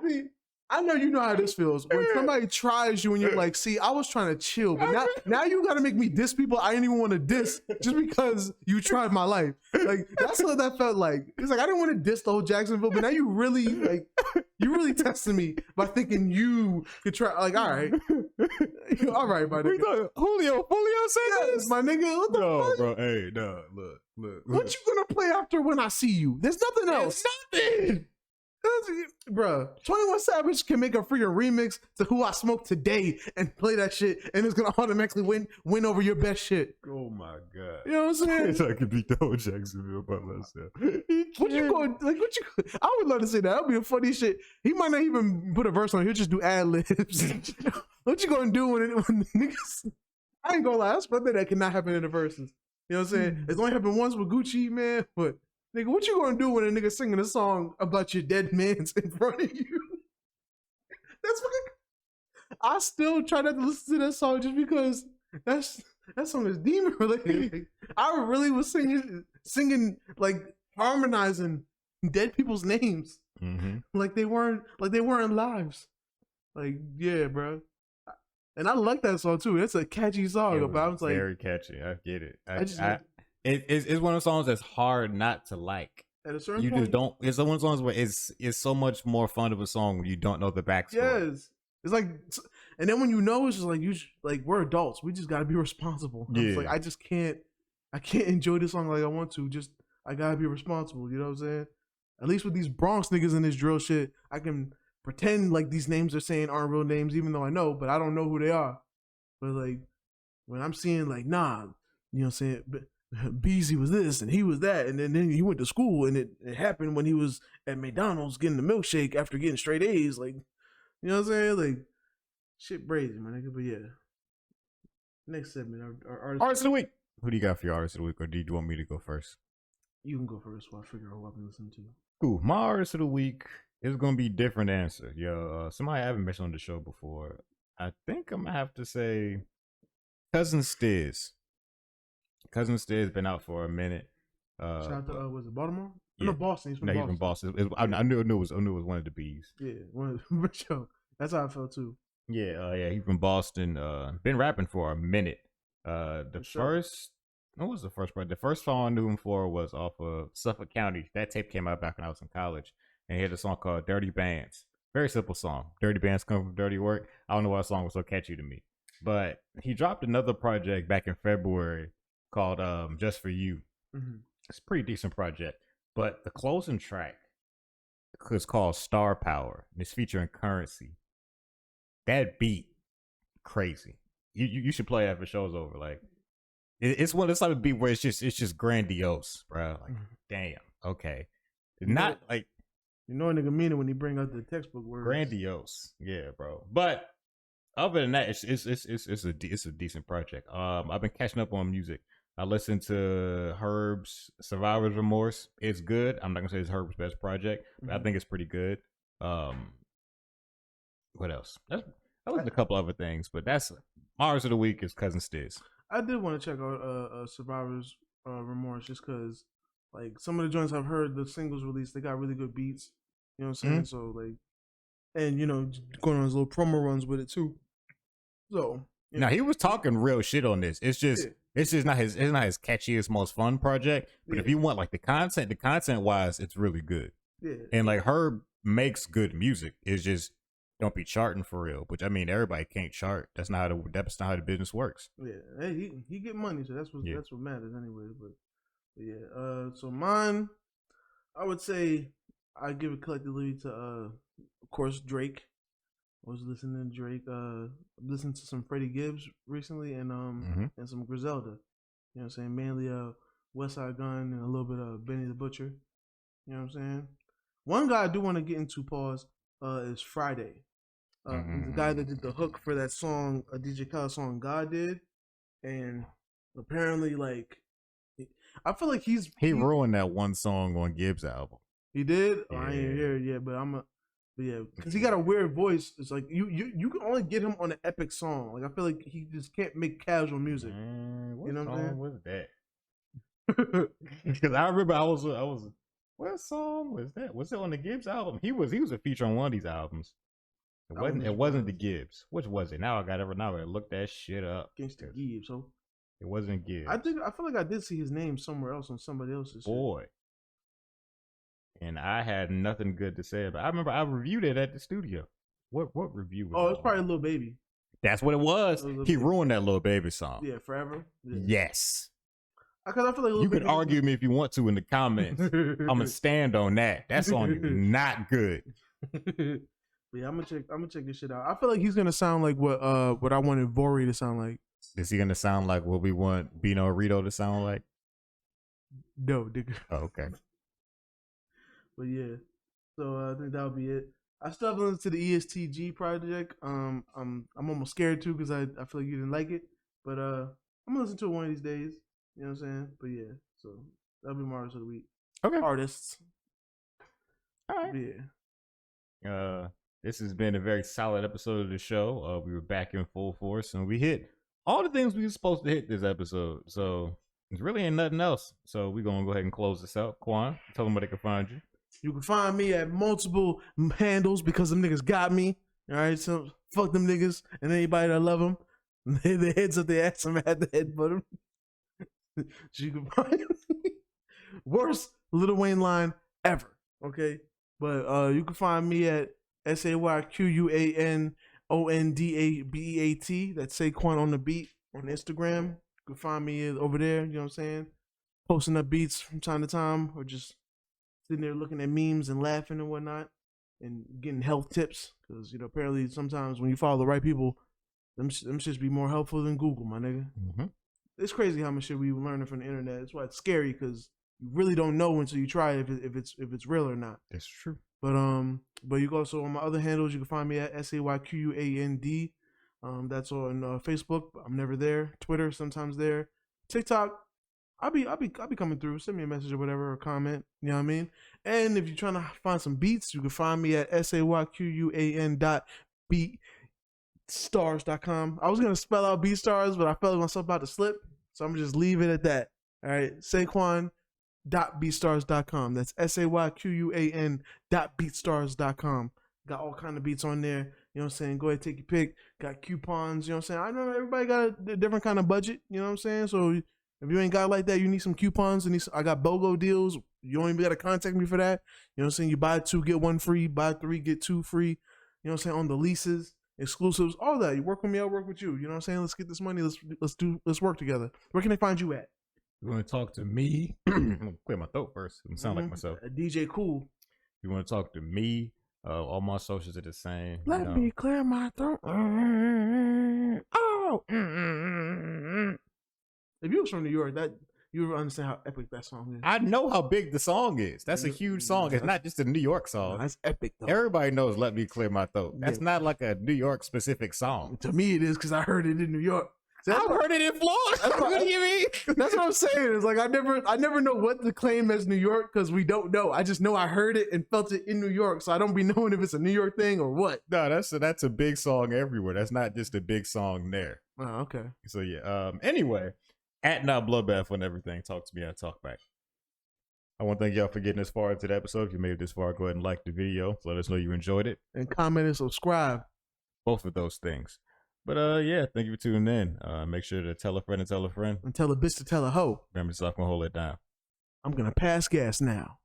See, I know you know how this feels. When somebody tries you and you're like, see, I was trying to chill, but now you gotta make me diss people I didn't even want to diss just because you tried my life. Like, that's what that felt like. It's like, I didn't want to diss the whole Jacksonville, but now you really testing me by thinking you could try. Like, all right, my nigga. Julio said this, my nigga. What the fuck? Bro. Hey, no, look. What you gonna play after When I See You? There's nothing else. Nothing. Bruh, 21 Savage can make a freaking remix to Who I Smoke Today and play that shit, and it's gonna automatically win over your best shit. Oh my god! You know what I'm saying? I could beat the whole Jacksonville by myself. I would love to say that. That'd be a funny shit. He might not even put a verse on. He'll just do ad libs. What you gonna do when niggas? I ain't gonna lie. That's something that cannot happen in the verses. You know what I'm saying? It's only happened once with Gucci, man, but. Nigga, what you gonna do when a nigga singing a song about your dead man's in front of you? That's fucking. I still try not to listen to that song just because that song is demon related. I really was singing like harmonizing dead people's names, like they weren't lives. Like, yeah, bro. And I like that song too. That's a catchy song. But I was like, very catchy. I get it. It's one of those songs that's hard not to like. At a certain you point, just don't. It's one of those songs where it's so much more fun of a song when you don't know the backstory. Yes, it's like, and then when you know, it's just like we're adults. We just gotta be responsible. Yeah. It's like I can't enjoy this song like I want to. Just I gotta be responsible. You know what I'm saying? At least with these Bronx niggas in this drill shit, I can pretend like these names they're saying aren't real names, even though I know, but I don't know who they are. But like when I'm seeing like, nah, you know what I'm saying? But Beezy was this and he was that, and then he went to school, and it happened when he was at McDonald's getting the milkshake after getting straight A's. Like, you know what I'm saying? Like, shit, crazy, my nigga. But yeah, next segment, our artist of the week. Who do you got for your artist of the week, or do you want me to go first? You can go first while I figure out who I've been listening to. Cool. My artist of the week is gonna be different answer. Somebody I haven't mentioned on the show before. I think I'm gonna have to say Cousin Stiz. Cousin Stiz been out for a minute. Shout out to was it Baltimore? Yeah. No, Boston. He's from Boston. I knew it was one of the bees. Yeah, that's how I felt too. Yeah, he's from Boston. Been rapping for a minute. The first part? The first song I knew him for was off of Suffolk County. That tape came out back when I was in college, and he had a song called "Dirty Bands." Very simple song. Dirty bands come from dirty work. I don't know why that song was so catchy to me, but he dropped another project back in February called "Just for You." Mm-hmm. It's a pretty decent project, but the closing track is called "Star Power" and it's featuring Currency. That beat, crazy. You should play that if the show's over. Like, it's one of the type of beat where it's just grandiose, bro. Like, damn, okay, not like a nigga mean it when he bring out the textbook words. Grandiose, yeah, bro. But other than that, it's a decent project. I've been catching up on music. I listened to Herb's Survivor's Remorse. It's good. I'm not gonna say it's Herb's best project, but I think it's pretty good. What else? I listened to a couple other things, but that's Mars of the week is Cousin Stiz. I did want to check out Survivor's Remorse just because, like, some of the joints I've heard the singles released, they got really good beats. You know what I'm saying? So like, and going on his little promo runs with it too. So now he was talking real shit on this. It's just not his catchiest, most fun project. But if you want like the content wise, it's really good. Yeah. And like Herb makes good music. It's just don't be charting for real. Which I mean, everybody can't chart. That's not how the business works. Yeah. Hey, he get money, so that's what matters anyway. But yeah. So mine, I would say I give it collectively to of course Drake. I was listening to Drake. Listened to some Freddie Gibbs recently, and and some Griselda. You know what I'm saying? Mainly West Side Gun and a little bit of Benny the Butcher. You know what I'm saying? One guy I do want to get into is Friday. The guy that did the hook for that song, a DJ Khaled song God did, and apparently like I feel like he ruined that one song on Gibbs' album. He did? Yeah. I ain't hear it yet, but because he got a weird voice. It's like you can only get him on an epic song. Like I feel like he just can't make casual music. What song was that? Because I remember I was what song was that? Was it on the Gibbs album? He was a feature on one of these albums. It wasn't the Gibbs. Which was it? Now I gotta look that shit up. Gangsta Gibbs, so it wasn't Gibbs. I feel like I did see his name somewhere else on somebody else's boy. Shit. And I had nothing good to say about it. I remember I reviewed it at the studio. What review was it? It's probably Lil Baby. That's what it was. He ruined that Lil Baby song. Yeah, Forever. Yeah. Yes. Because I feel like you can argue with me if you want to in the comments. I'm gonna stand on that. That song is not good. Yeah, I'm gonna check this shit out. I feel like he's gonna sound like what I wanted Vori to sound like. Is he gonna sound like what we want Bino Rito to sound like? No, nigga. Oh, okay. But yeah, so I think that'll be it. I still haven't listened to the ESTG project. I'm almost scared too because I feel like you didn't like it, but I'm gonna listen to it one of these days. You know what I'm saying? But yeah, so that'll be my artist of the week. Okay. Artists. All right. Yeah. This has been a very solid episode of the show. We were back in full force and we hit all the things we were supposed to hit this episode. So there really ain't nothing else. So we're gonna go ahead and close this out. Quan, tell them where they can find you. You can find me at multiple handles because them niggas got me. All right, so fuck them niggas and anybody that love them. The heads up their ass, I'm at the headbutt them. So you can find me. Worst Lil Wayne line ever. Okay, but you can find me at SayQuanondabeat. That's Saquon on the beat on Instagram. You can find me over there. You know what I'm saying? Posting up beats from time to time, or just sitting there looking at memes and laughing and whatnot, and getting health tips. Because apparently sometimes when you follow the right people, them shits be more helpful than Google, my nigga. it's crazy how much shit we learning from the internet. That's why it's scary because you really don't know until you try it if it's real or not. That's true. But you can also on my other handles. You can find me at SAYQUAND. That's on Facebook. I'm never there. Twitter sometimes there. TikTok. I'll be coming through. Send me a message or whatever or comment. You know what I mean? And if you're trying to find some beats, you can find me at SAYQUAN.beatstars.com. I was gonna spell out BeatStars, but I felt like myself about to slip, so I'm gonna just leave it at that. All right, Saquon.beatstars.com. That's SAYQUAN.beatstars.com. Got all kind of beats on there. You know what I'm saying? Go ahead, take your pick. Got coupons. You know what I'm saying? I know everybody got a different kind of budget. You know what I'm saying? So if you ain't got like that, you need some coupons. I got BOGO deals. You don't even got to contact me for that. You know what I'm saying? You buy 2, get 1 free. Buy 3, get 2 free. You know what I'm saying? On the leases, exclusives, all that. You work with me, I'll work with you. You know what I'm saying? Let's get this money. Let's work together. Where can they find you at? You want to talk to me? I'm gonna clear my throat first. I'm sound like myself. DJ Cool. You want to talk to me? All my socials are the same. Let me clear my throat. Oh. If you was from New York, you would understand how epic that song is. I know how big the song is. That's a huge song. It's not just a New York song. That's epic though. Everybody knows "Let Me Clear My Throat." That's not like a New York specific song. To me, it is because I heard it in New York. I've heard it in Florida. What do you mean? That's what I'm saying. It's like I never know what to claim as New York because we don't know. I just know I heard it and felt it in New York, so I don't be knowing if it's a New York thing or what. No, that's a big song everywhere. That's not just a big song there. Oh, okay. So yeah. Anyway, at Now Bloodbath on everything. Talk to me. I talk back. I want to thank y'all for getting this far into the episode. If you made it this far, go ahead and like the video. Let us know you enjoyed it. And comment and subscribe. Both of those things. But yeah, thank you for tuning in. Make sure to tell a friend and tell a friend. And tell a bitch to tell a hoe. Remember, so I can hold it down. I'm gonna pass gas now.